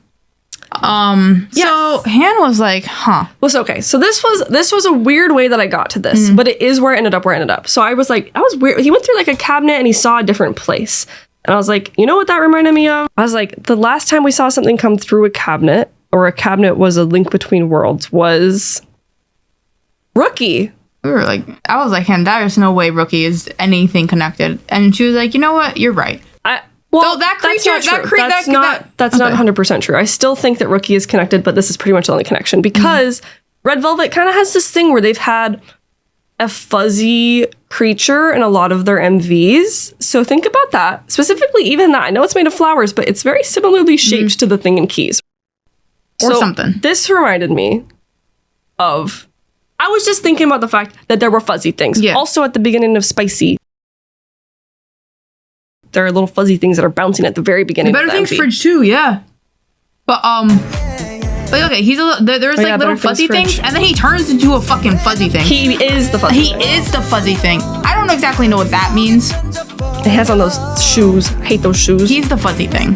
Yes. So Han was like, huh. Well, so, okay. So this was a weird way that I got to this, but it is where I ended up. So I was like, that was weird. He went through like a cabinet and he saw a different place. And I was like, you know what that reminded me of? I was like, the last time we saw something come through a cabinet, or a cabinet was a link between worlds, was Rookie. We were like, I was like, Han, there's no way Rookie is anything connected. And she was like, you know what? You're right. Well, that that's creature- not true. that cre- That's that- not that- that's not okay. 100% true. I still think that Rookie is connected, but this is pretty much the only connection because Red Velvet kind of has this thing where they've had a fuzzy creature in a lot of their MVs. So think about that. Specifically, even that. I know it's made of flowers, but it's very similarly shaped to the thing in Keys. Or So something. This reminded me of... I was just thinking about the fact that there were fuzzy things. Yeah. Also, at the beginning of Spicy, there are little fuzzy things that are bouncing at the very beginning Better of the Things MV. Fridge too, yeah. But But okay, there's like little fuzzy things, and then he turns into a fucking fuzzy thing. He is the fuzzy thing. He is the fuzzy thing. I don't exactly know what that means. He has on those shoes. I hate those shoes. He's the fuzzy thing.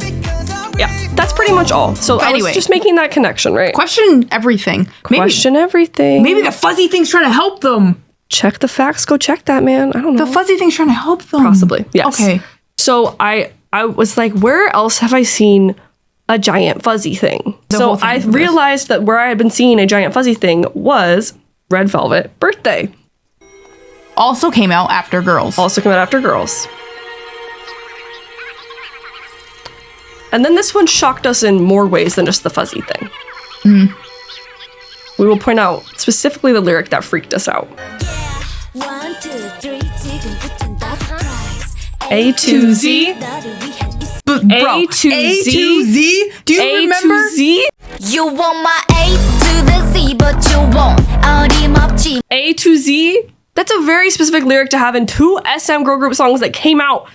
Yeah, that's pretty much all. So I was just making that connection, right? Question everything. Question everything. Maybe the fuzzy thing's trying to help them. Check the facts. Go check that, man. I don't know. The fuzzy thing's trying to help them. Possibly. Yes. Okay. So I was like, where else have I seen a giant fuzzy thing? So I realized that where I had been seeing a giant fuzzy thing was Red Velvet Birthday. Also came out after Girls. And then this one shocked us in more ways than just the fuzzy thing. We will point out specifically the lyric that freaked us out. A to Z. A to Z. Do you remember? A to Z. You want my A to the Z, but you won't. 어림없지. A to Z. That's a very specific lyric to have in two SM girl group songs that came out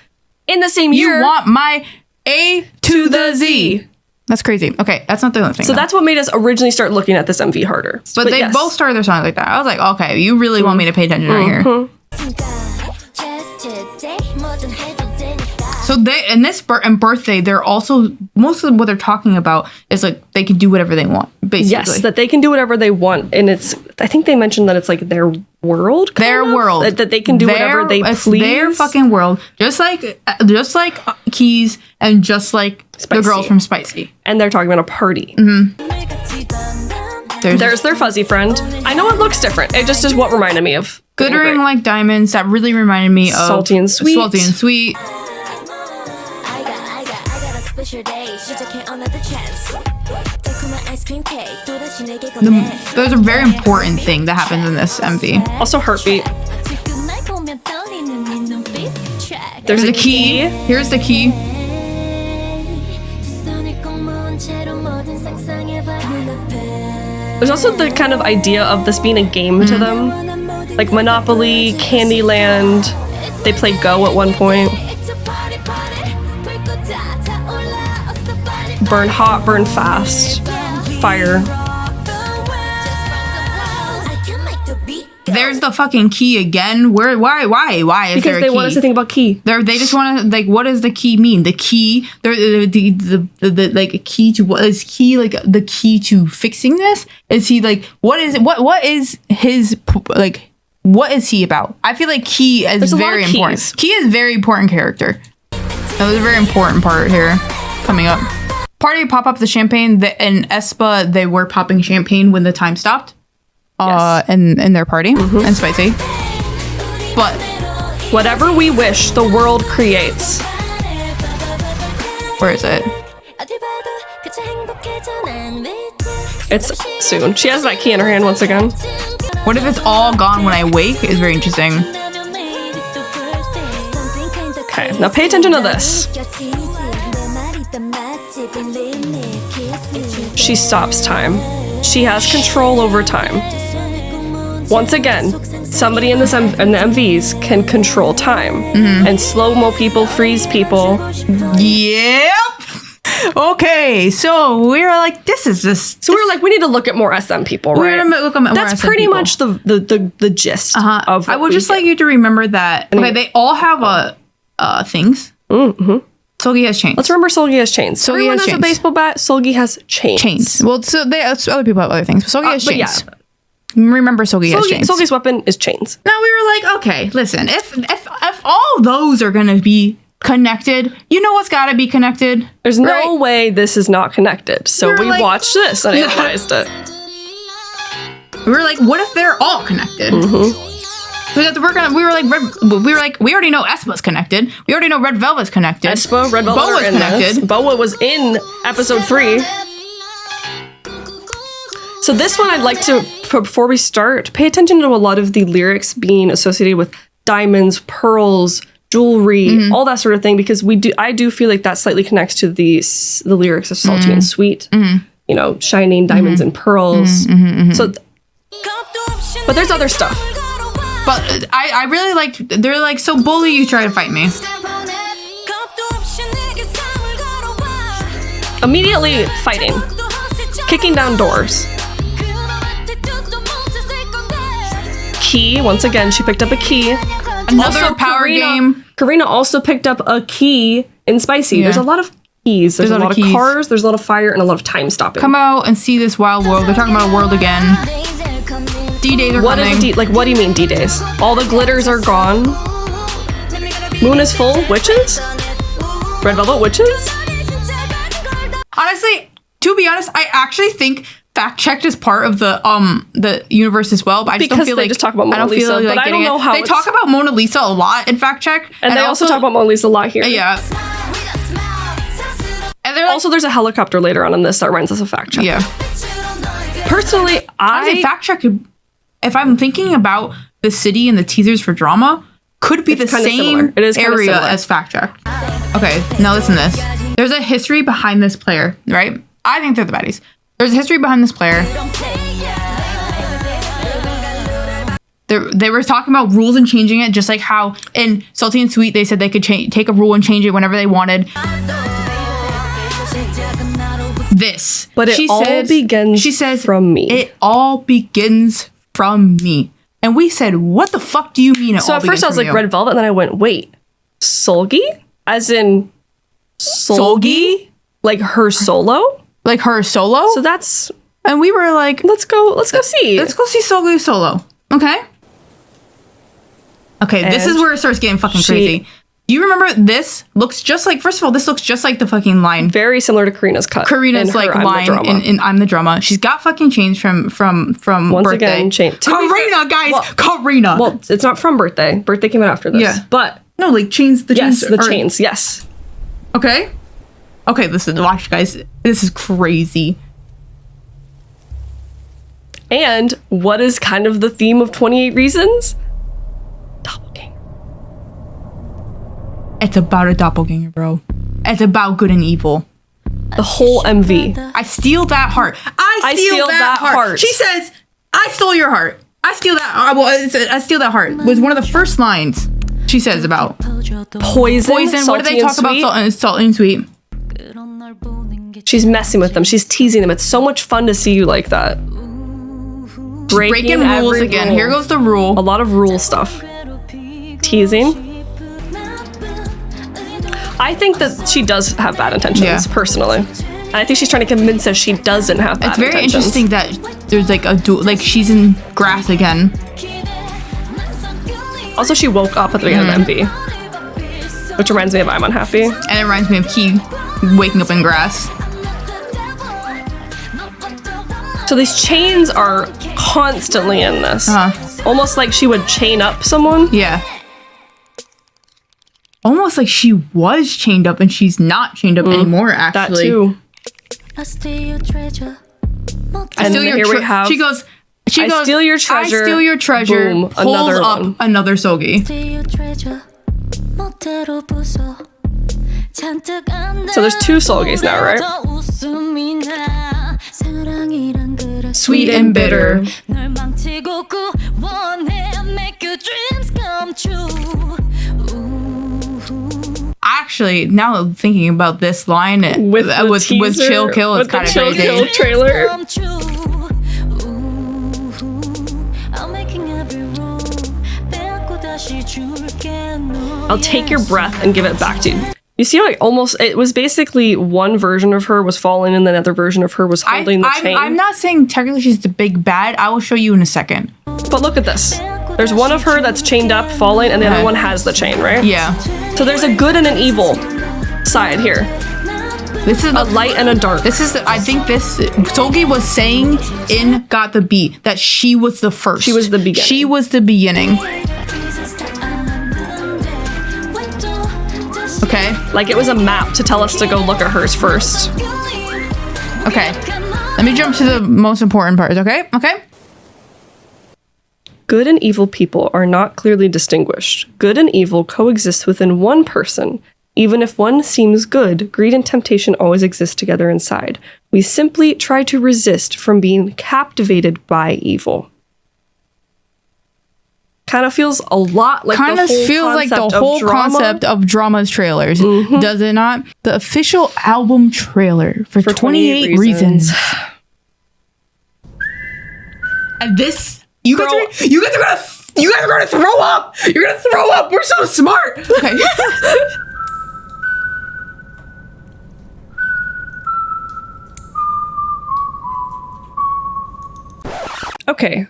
in the same year. You want my A to the Z. That's crazy. Okay, that's not the only thing. So that's what made us originally start looking at this MV harder. But they both started their songs like that. I was like, okay, you really want me to pay attention right here. So in Birthday, they're also, most of what they're talking about is like they can do whatever they want, basically. Yes, that they can do whatever they want. And I think they mentioned that it's like their world. World. That they can do whatever they please. It's their fucking world. Just like Keys and just like Spicy. The girls from Spicy. And they're talking about a party. There's their fuzzy friend. I know it looks different. It just is what reminded me of. Glittering like diamonds. That really reminded me of Salty and Sweet. Salty and Sweet. There's a very important thing that happens in this MV. Also Heartbeat. There's a key. Here's the key. There's also the kind of idea of this being a game to them. Like Monopoly, Candyland. They play Go at one point. Burn hot, burn fast. Fire. There's the fucking key again. Why is there a key? Because they want us to think about key. They just want to, like, what does the key mean? The key, the like a key to what is key, like the key to fixing this? Is he like, what is his, like, what is he about? I feel like Key is very important. Key is a very important character. That was a very important part here coming up. Party pop up the champagne. In AESPA, they were popping champagne when the time stopped. Yes. In their party and Spicy. But whatever we wish, the world creates. Where is it? It's soon. She has that key in her hand once again. What if it's all gone when I wake? Is very interesting. Okay, now pay attention to this. She stops time. She has control over time. Once again, somebody in the MVs can control time and slow-mo people, freeze people. Yep. Okay, so we were like, this is just. So we were like, we need to look at more SM people, right? We're gonna look at more That's SM pretty people. much the gist of. I would just like you to remember that. Okay, they all have things. Seulgi has chains. Let's remember Seulgi has chains. Seulgi has chains. chains. A baseball bat. Seulgi has chains. Well, so other people have other things, but Seulgi has but chains. Yeah. Remember, Seulgi has chains. Seulgi's weapon is chains. Now we were like, okay, listen, if all those are gonna be connected, you know what's gotta be connected? There's no way this is not connected. So we watched this and analyzed it. We were like, what if they're all connected? We already know aespa's connected. We already know Red Velvet's connected. aespa, Red Velvet Boa's are in connected. This. Boa was in episode 3. So this one I'd like to, before we start, pay attention to a lot of the lyrics being associated with diamonds, pearls, jewelry, all that sort of thing, because I do feel like that slightly connects to the lyrics of Salty and Sweet. You know, shining diamonds and pearls. So, but there's other stuff. But I really liked, they're like, so bully, you try to fight me. Immediately fighting. kicking down doors. Key, once again, she picked up a key. Another Also, power Karina- game. Karina also picked up a key in Spicy. Yeah. There's a lot of keys. There's a lot of keys. cars, there's a lot of fire, and a lot of time stopping. Come out and see this wild world. They're talking about a world again. D-Days are What coming. is what do you mean D-Days? All the glitters are gone. Moon is full. Witches? Red Velvet witches? Honestly, to be honest, I actually think fact checked is part of the universe as well. But I just Because don't feel they like just talk about I Mona don't feel Lisa, like but I don't getting know it. how They it's- talk about Mona Lisa a lot in fact check, And they also talk about Mona Lisa a lot here. yeah. And they're like, Also, there's a helicopter later on in this that reminds us of fact check. yeah. Personally, Honestly, fact check. If I'm thinking about the city and the teasers for drama, could be It's the kinda same similar. It is kinda area similar. as fact check. Okay, now listen to this. There's a history behind this player, right? I think they're the baddies. There's a history behind this player. They were talking about rules and changing it, just like how in Salty and Sweet they said they could take a rule and change it whenever they wanted. This, But it all begins She says from me. It all begins from me, and we said, "What the fuck do you mean?" It So all at first begins I was from like you? Red Velvet, and then I went, wait, Seulgi? As in Seulgi? Like her solo? like her solo. So that's And we were like, let's go see. let's go see Seulgi solo. Okay. Okay, this And is where it starts getting fucking she- crazy. Do you remember this looks just like, first of all, this looks just like the fucking line. Very similar to Karina's cut. Karina's in her like I'm the line Drama. in I'm the Drama. She's got fucking chains from Once birthday. again, change. To be fair- Karina, guys, Well- Karina. Well, it's not from Birthday. Birthday came out after this. Yeah. But no, like chains. The yes, chains. the are- chains. Yes. Okay. Okay, listen, watch, guys. This is crazy. And what is kind of the theme of 28 Reasons? Doppelganger. It's about a doppelganger, bro. It's about good and evil. The whole MV. I steal that heart. I steal that heart. She says, "I stole your heart. I steal that. I steal that heart." Was one of the first lines she says about Poison. poison. What do they Salty and talk about? Sweet. Salt and sweet. She's messing with them. She's teasing them. It's so much fun to see you like that. Breaking rules every again. rule. Here goes the rule. A lot of rule stuff. Teasing. I think that she does have bad intentions, Yeah. personally. And I think she's trying to convince us she doesn't have bad It's very intentions. interesting that there's like a like she's in grass again. Also, she woke up at the beginning of the MV, which reminds me of I'm Unhappy. And it reminds me of Key waking up in grass. So these chains are constantly in this. Almost like she would chain up someone. Yeah. Almost like she was chained up and she's not chained up anymore, That actually. too. I steal your treasure. And Steal your here we have. She goes, I steal your treasure. I steal your treasure. Boom, Pulls another up one. another Seulgi. Steal your treasure. 멋대로 부숴. 잔뜩 안 So there's two Seulgis now, right? 더 웃음이 나. 사랑이란 그릇 Sweet and bitter. 널 망치고 원해 make your dreams come true. Actually, now thinking about this line With the with teaser, Chill Kill, it's with the kind of Chill crazy. Kill trailer. Come true. I'm making every rule. 빼앗고 다시 줄게 너. I'll take your breath and give it back to you. You see how it was basically one version of her was falling and another version of her was holding the chain. I'm not saying technically she's the big bad. I will show you in a second. But look at this. There's one of her that's chained up, falling, and the other one has the chain, right? Yeah. So there's a good and an evil side here. This is A light and a dark. This is, I think this, Seulgi was saying in Got the Beat that she was the first. She was the beginning. She was the beginning. Okay. Like it was a map to tell us to go look at hers first. Okay. Let me jump to the most important parts, okay? Okay. Good and evil people are not clearly distinguished. Good and evil coexist within one person. Even if one seems good, greed and temptation always exist together inside. We simply try to resist from being captivated by evil. Kind of feels a lot like Kind the of whole feels like the concept of whole drama concept of drama's trailers, does it not? The official album trailer for 28 reasons. And this, you guys Girl. are gonna throw up. You're gonna throw up. We're so smart. Okay. Okay,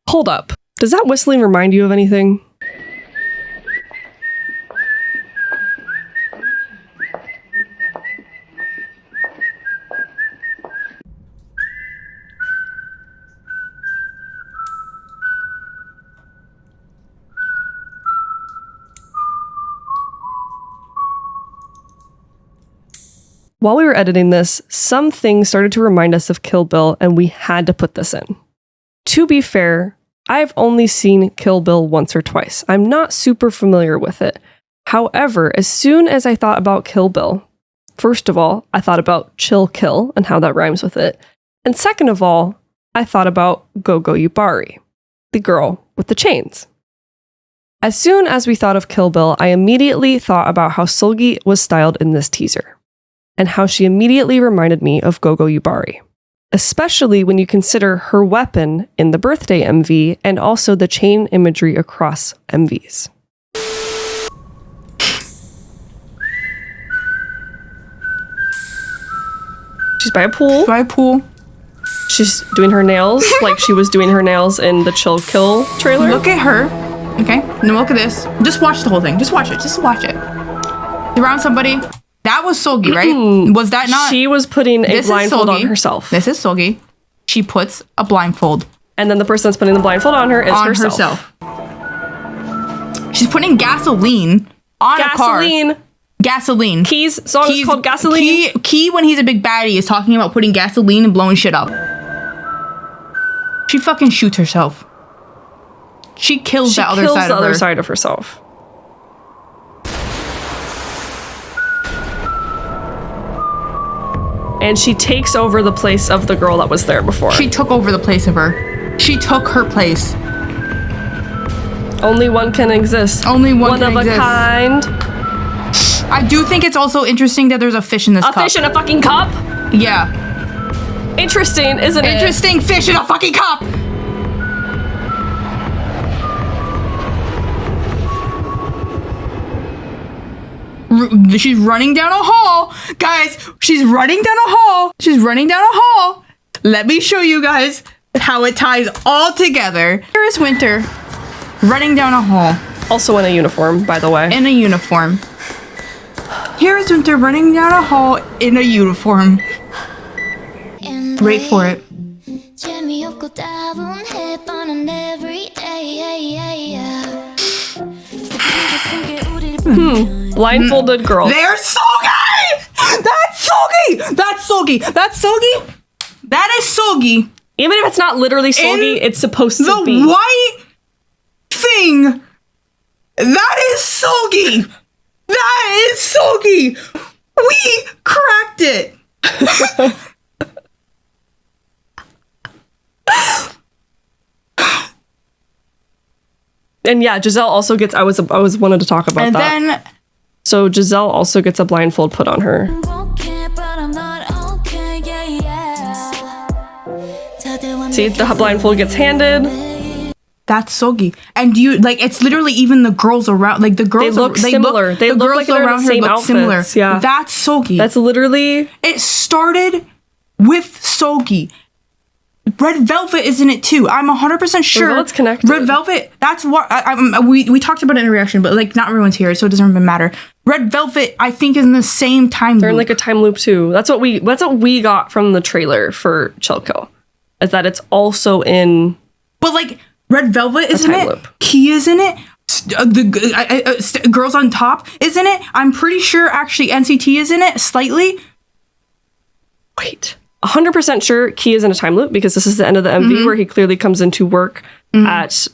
hold up. Does that whistling remind you of anything? While we were editing this, some things started to remind us of Kill Bill, and we had to put this in. To be fair, I've only seen Kill Bill once or twice. I'm not super familiar with it. However, as soon as I thought about Kill Bill, first of all, I thought about Chill Kill and how that rhymes with it. And second of all, I thought about Gogo Yubari, the girl with the chains. As soon as we thought of Kill Bill, I immediately thought about how Seulgi was styled in this teaser, and how she immediately reminded me of Gogo Yubari, especially when you consider her weapon in the birthday MV and also the chain imagery across MVs. She's by a pool. She's doing her nails like she was doing her nails in the Chill Kill trailer. Look at her. Okay. Now look at this. Just watch the whole thing. Just watch it. Just watch it. Around somebody. That was Seulgi, right? Was that not? She was putting a blindfold on herself. This is Seulgi. She puts a blindfold. And then the person that's putting the blindfold on her is herself. She's putting gasoline on a car. Gasoline. Key's song is called Gasoline. Key, when he's a big baddie, is talking about putting gasoline and blowing shit up. She fucking shoots herself. She kills the other side of herself. And she takes over the place of the girl that was there before. She took over the place of her. She took her place. Only one can exist. Only one can of exist. A kind. I do think it's also interesting that there's a fish in this cup. A fish in a fucking cup? Yeah. Interesting, isn't it? Interesting fish in a fucking cup! She's running down a hall. Guys, she's running down a hall. She's running down a hall. Let me show you guys how it ties all together. Here is Winter running down a hall. Also in a uniform, by the way. In a uniform. Here is Winter running down a hall in a uniform. Wait for it. Blindfolded girl. They're Seulgi! That's Seulgi! That's Seulgi! That's Seulgi! That is Seulgi. Even if it's not literally Seulgi, it's supposed to be. The white thing. That is Seulgi. That is Seulgi. We cracked it. And yeah, Giselle also gets. I was wanted to talk about that. And then, so Giselle also gets a blindfold put on her. See, the blindfold gets handed. That's Seulgi. And do you like? It's literally even the girls around. Like the girls, they look similar. They look like they're in the same outfits. Yeah, that's Seulgi. That's literally. It started with Seulgi. Red Velvet is in it too. I'm 100% sure. Well, it's connected. Red Velvet. That's what we talked about it in a reaction, but like not everyone's here, so it doesn't even matter. Red Velvet, I think, is in the same time. They're loop. in like a time loop too. That's what we got from the trailer for Chill Kill, is that it's also in. But like Red Velvet is in it. Loop. Key is in it. The Girls on Top is in it. I'm pretty sure actually NCT is in it slightly. Wait. 100% sure Key is in a time loop because this is the end of the MV where he clearly comes into work at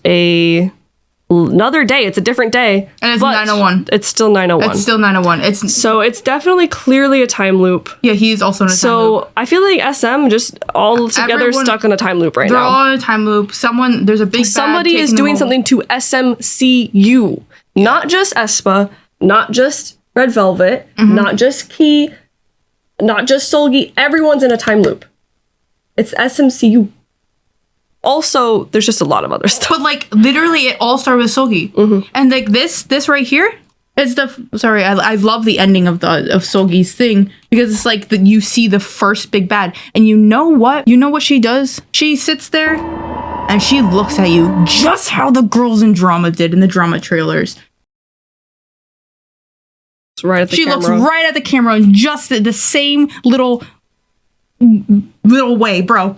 another day. It's a different day. And it's 901. It's still 901. It's still 901. So it's definitely clearly a time loop. Yeah, he's also in a time loop. So I feel like SM just all together stuck in a time loop right now. They're all in a time loop. There's a big somebody is doing something to SMCU. Not just AESPA, not just Red Velvet, not just Key, not just Seulgi. Everyone's in a time loop. It's SMCU. also, there's just a lot of other stuff. But like literally, it all started with Seulgi, and like this right here is the. Sorry, I love the ending of Seulgi's thing because it's like you see the first big bad, and you know what? You know what she does? She sits there, and she looks at you just how the girls in drama did in the drama trailers. It's right at the She camera. looks right at the camera in just the same little way, bro.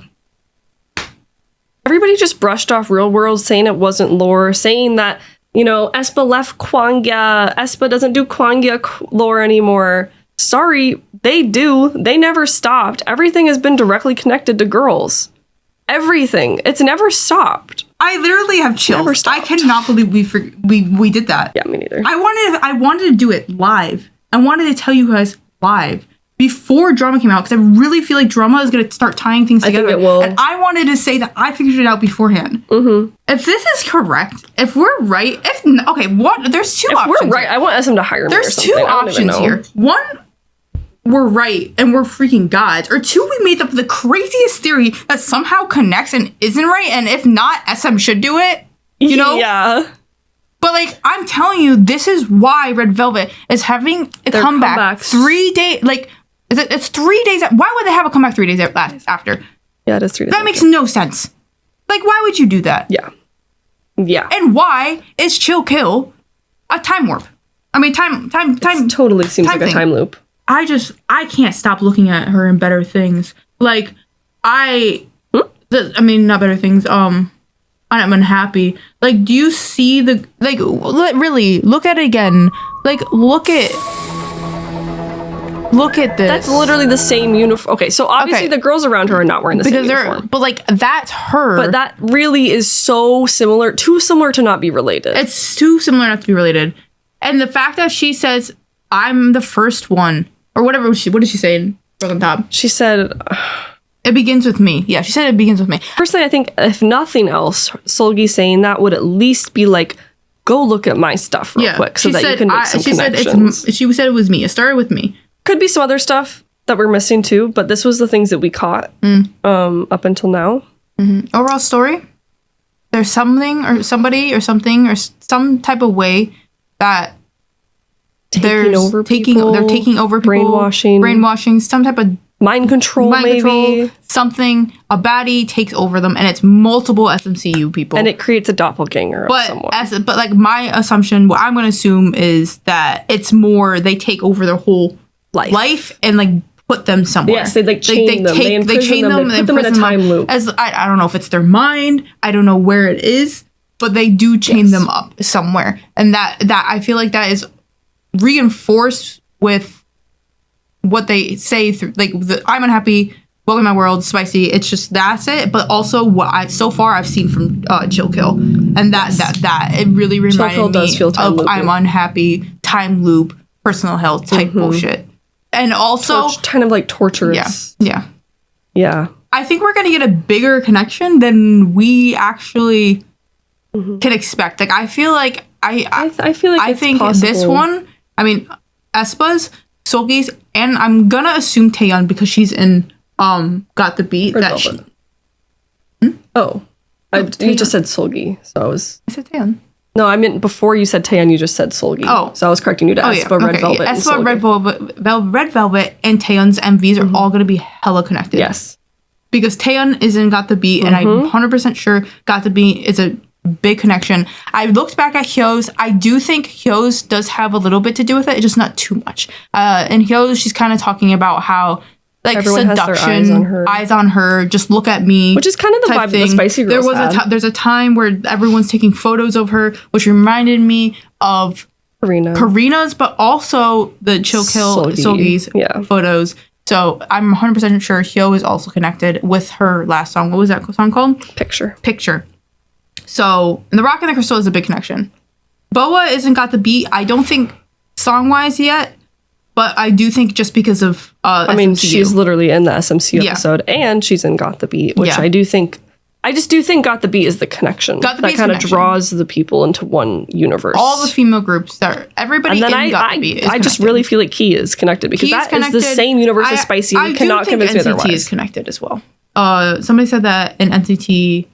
Everybody just brushed off Real World, saying it wasn't lore, saying that, aespa left Kwangya. aespa doesn't do Kwangya lore anymore. Sorry, they do. They never stopped. Everything has been directly connected to girls. Everything. It's never stopped. I literally have chills. Never I stopped. cannot believe we did that. Yeah, me neither. I wanted to do it live. I wanted to tell you guys live before drama came out because I really feel like drama is going to start tying things together. I think it will. And I wanted to say that I figured it out beforehand. Mm-hmm. If this is correct, if we're right, there's two options. If we're right, I want SM to hire me or There's something. two I don't even options know. here. One, we're right and we're freaking gods. Or two, we made up the craziest theory that somehow connects and isn't right. And if not, SM should do it. You know? Yeah. But like I'm telling you, this is why Red Velvet is having a Their comeback comebacks. 3 days. Like it's 3 days. Why would they have a comeback 3 days after? Yeah, it is 3 days. That makes no sense. Like why would you do that? Yeah. Yeah. And why is Chill Kill a time warp? I mean time. It totally seems time like a thing. time loop. I can't stop looking at her in Better Things. Like not Better Things. I'm unhappy. Like, do you see really look at it again? Like, look at this. That's literally the same uniform. Okay, so obviously the girls around her are not wearing the same uniform. but like that's her. But that really is so similar, too similar to not be related. It's too similar not to be related. And the fact that she says, "I'm the first one," or whatever. What did she say in Broken Top? She said, It begins with me. Yeah, she said it begins with me. personally, I think if nothing else, Seulgi saying that would at least be like, go look at my stuff real quick so that you can make some connections. She said it was me. It started with me. Could be some other stuff that we're missing too, but this was the things that we caught up until now. Overall story, there's something or somebody or something or some type of way that they're taking over people, brainwashing, some type of mind control, maybe something. A baddie takes over them, and it's multiple SMCU people, and it creates a doppelganger of someone. But like my assumption, what I'm going to assume is that it's more they take over their whole life and like put them somewhere. Yes, they like chain them. They chain them. They put them in a time loop. As I don't know if it's their mind. I don't know where it is, but they do chain them up somewhere, and that I feel like that is reinforced with what they say through like I'm unhappy, welcome to my world, spicy. It's just that's it. But also what I've seen from Chill Kill, and that it really reminded me of I'm unhappy, time loop, personal health type bullshit. And also kind of like torturous. Yeah. I think we're gonna get a bigger connection than we actually can expect. Like I feel like I think possible. this one. I mean, aespa's, Seulgi's, and I'm gonna assume Taeyeon because she's in Got the Beat. You just said Seulgi, so I said Taeyeon. No, I meant before you said Taeyeon, you just said Seulgi. Oh, so I was correcting you to aespa, Red Velvet, and aespa, Seulgi. Red Velvet, and Taeyeon's MVs are all gonna be hella connected. Yes, because Taeyeon is in Got the Beat, and I'm 100% sure Got the Beat is a big connection. I looked back at Hyo's. I do think Hyo's does have a little bit to do with it, just not too much. In Hyo's, she's kind of talking about how like everyone seduction, eyes on her, just look at me, which is kind of the vibe the Spicy Girls had. There's a time where everyone's taking photos of her, which reminded me of Karina's, but also the Chill Kill Seulgi's photos. So I'm 100% sure Hyo is also connected with her last song. What was that song called? Picture. So, and The Rock and the Crystal is a big connection. Boa isn't Got the Beat. I don't think song-wise yet, but I do think just because of I mean, she's literally in the SMCU episode, and she's in Got the Beat, which I just do think Got the Beat is the connection. That kind of draws the people into one universe. All the female groups, everybody in Got the Beat is I just really feel like Key is connected because that is the same universe as Spicy. You cannot convince me otherwise. NCT is connected as well. Somebody said that in NCT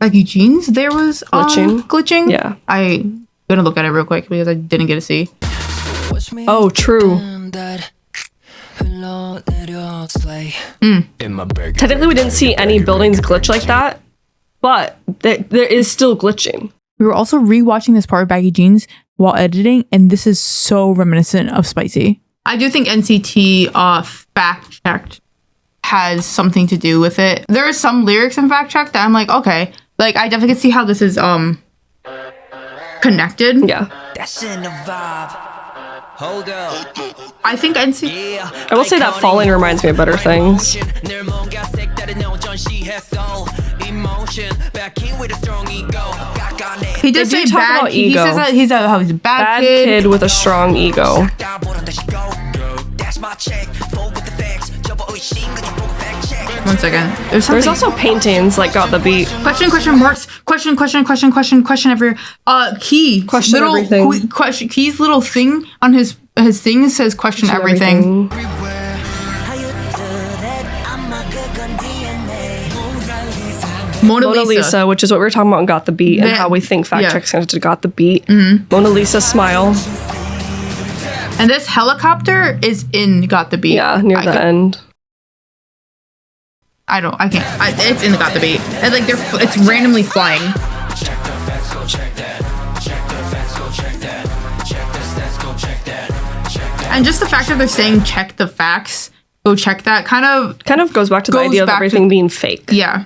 Becky Jeans, there was glitching. Yeah. I'm gonna look at it real quick because I didn't get to see. Oh, true. Technically, we didn't see any buildings glitch like that, but there is still glitching. We were also rewatching this part of Baggy Jeans while editing, and this is so reminiscent of Spicy. I do think NCT fact checked has something to do with it. There are some lyrics in fact check that I'm like, okay, like I definitely can see how this is connected. Yeah. That's in the vibe. Hold up. I think NCT. I will say that Falling reminds me of Better Things. He does They say do talk bad. about He ego. says that he's a bad Bad kid. kid with a strong ego. One second. There's also paintings like Got the Beat. question marks. Question every Key. Question little, everything. Question Key's little thing on his thing says question everything. Mona Lisa. Which is what we were talking about in Got the Beat, and how we think fact checks connected to Got the Beat. Mona Lisa smile. And this helicopter is in Got the Beat. Yeah, near the end. I can't. It's in the Got the Beat. And like it's randomly flying. And just the fact that they're saying check the facts, go check that kind of goes back to the idea of everything being fake. Yeah.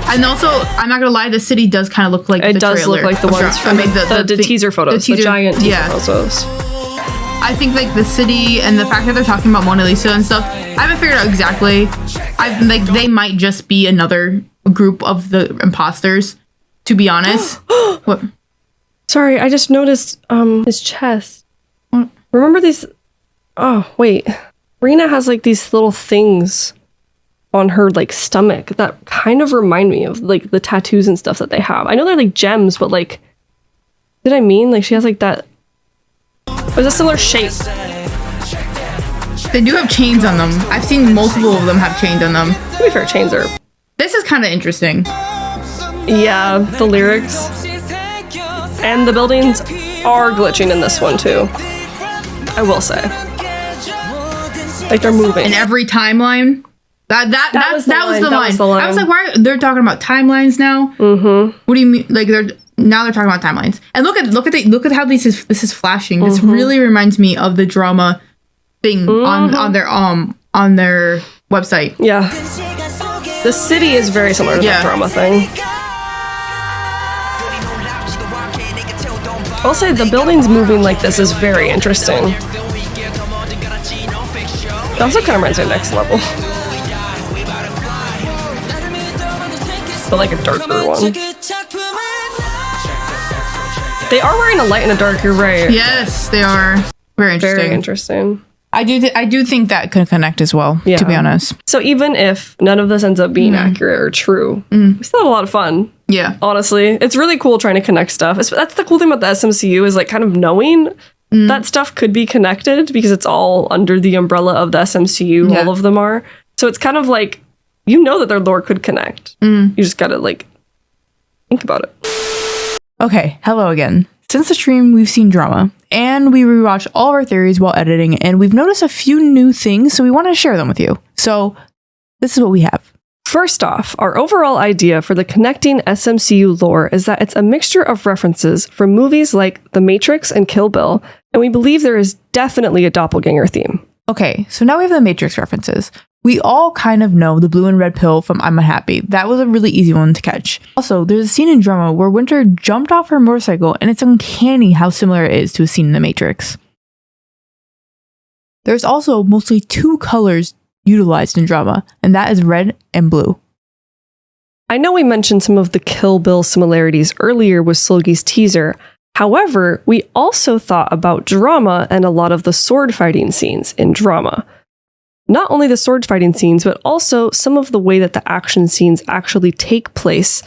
And also, I'm not gonna lie, the city does kind of look like It the does trailer look like the ones from the teaser photos, the giant teaser photos. I think like the city and the fact that they're talking about Mona Lisa and stuff, I haven't figured out exactly. They might just be another group of the imposters, to be honest. What? Sorry, I just noticed his chest. What? Remember these? Oh wait, Rena has like these little things on her like stomach that kind of remind me of like the tattoos and stuff that they have. I know they're like gems, but like, did I mean like she has like that? It was a similar shape. They do have chains on them. I've seen multiple of them have chains on them. To be fair, chains are. This is kind of interesting. Yeah, the lyrics and the buildings are glitching in this one too. I will say, like they're moving. In every timeline. That was the line. I was like, why they're talking about timelines now? Mm-hmm. What do you mean? Like they're talking about timelines. And look at how this is flashing. This really reminds me of the drama thing on their website. Yeah, the city is very similar to the drama thing. I'll say the buildings moving like this is very interesting. It also kind of reminds me of Next Level. But like a darker one. They are wearing a light and a dark, you're right. Yes, they are. Very interesting. Very interesting. I do think that could connect as well, to be honest. So even if none of this ends up being accurate or true, we still had a lot of fun. Yeah. Honestly. It's really cool trying to connect stuff. That's the cool thing about the SMCU is like kind of knowing that stuff could be connected because it's all under the umbrella of the SMCU. Yeah. All of them are. So it's kind of like, you know that their lore could connect. You just gotta like think about it. Okay, hello again. Since the stream, we've seen drama, and we rewatched all of our theories while editing, and we've noticed a few new things, so we want to share them with you. So, this is what we have. First off, our overall idea for the connecting SMCU lore is that it's a mixture of references from movies like The Matrix and Kill Bill, and we believe there is definitely a doppelganger theme. Okay, so now we have the Matrix references. We all kind of know the blue and red pill from I'm Unhappy. That was a really easy one to catch. Also, there's a scene in drama where Winter jumped off her motorcycle, and it's uncanny how similar it is to a scene in The Matrix. There's also mostly two colors utilized in drama, and that is red and blue. I know we mentioned some of the Kill Bill similarities earlier with Seulgi's teaser. However, we also thought about drama and a lot of the sword fighting scenes in drama. Not only the sword fighting scenes, but also some of the way that the action scenes actually take place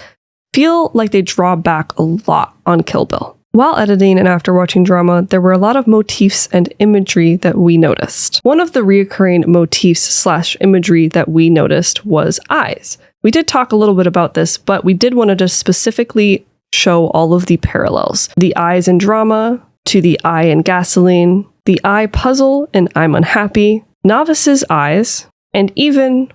feel like they draw back a lot on Kill Bill. While editing and after watching drama, there were a lot of motifs and imagery that we noticed. One of the reoccurring motifs/imagery that we noticed was eyes. We did talk a little bit about this, but we did want to just specifically show all of the parallels. The eyes in drama, to the eye in Gasoline, the eye puzzle in I'm Unhappy, Novice's eyes, and even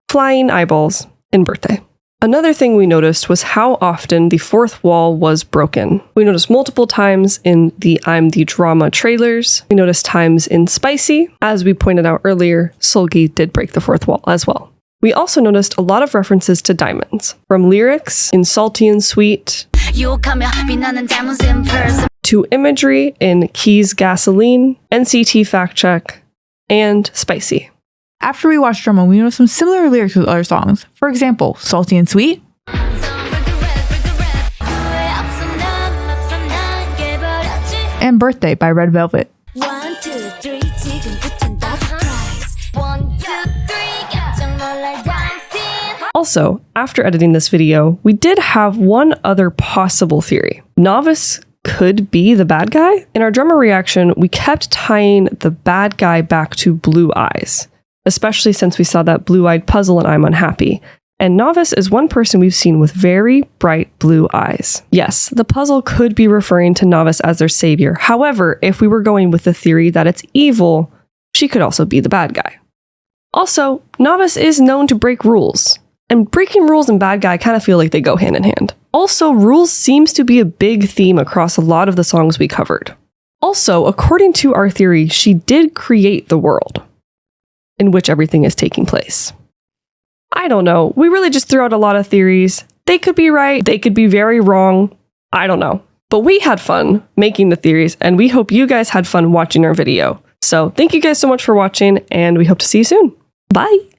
flying eyeballs in Birthday. Another thing we noticed was how often the fourth wall was broken. We noticed multiple times in the I'm the Drama trailers. We noticed times in Spicy. As we pointed out earlier, Seulgi did break the fourth wall as well. We also noticed a lot of references to diamonds, from lyrics in Salty and Sweet, to imagery in Key's Gasoline, NCT Fact Check, and Spicy. After we watched drama, we noticed some similar lyrics with other songs. For example, Salty and Sweet, and Birthday by Red Velvet. 1, 2, 3 지금부턴 다 surprise 1, 2, 3 깜짝 놀랄 dancing. Also, after editing this video, we did have one other possible theory. Novice could be the bad guy? In our drama reaction, we kept tying the bad guy back to blue eyes, especially since we saw that blue-eyed puzzle in I'm Unhappy. And Novice is one person we've seen with very bright blue eyes. Yes, the puzzle could be referring to Novice as their savior. However, if we were going with the theory that it's evil, she could also be the bad guy. Also, Novice is known to break rules, and breaking rules and bad guy kind of feel like they go hand in hand. Also, rules seems to be a big theme across a lot of the songs we covered. Also, according to our theory, she did create the world in which everything is taking place. I don't know. We really just threw out a lot of theories. They could be right. They could be very wrong. I don't know. But we had fun making the theories, and we hope you guys had fun watching our video. So thank you guys so much for watching, and we hope to see you soon. Bye!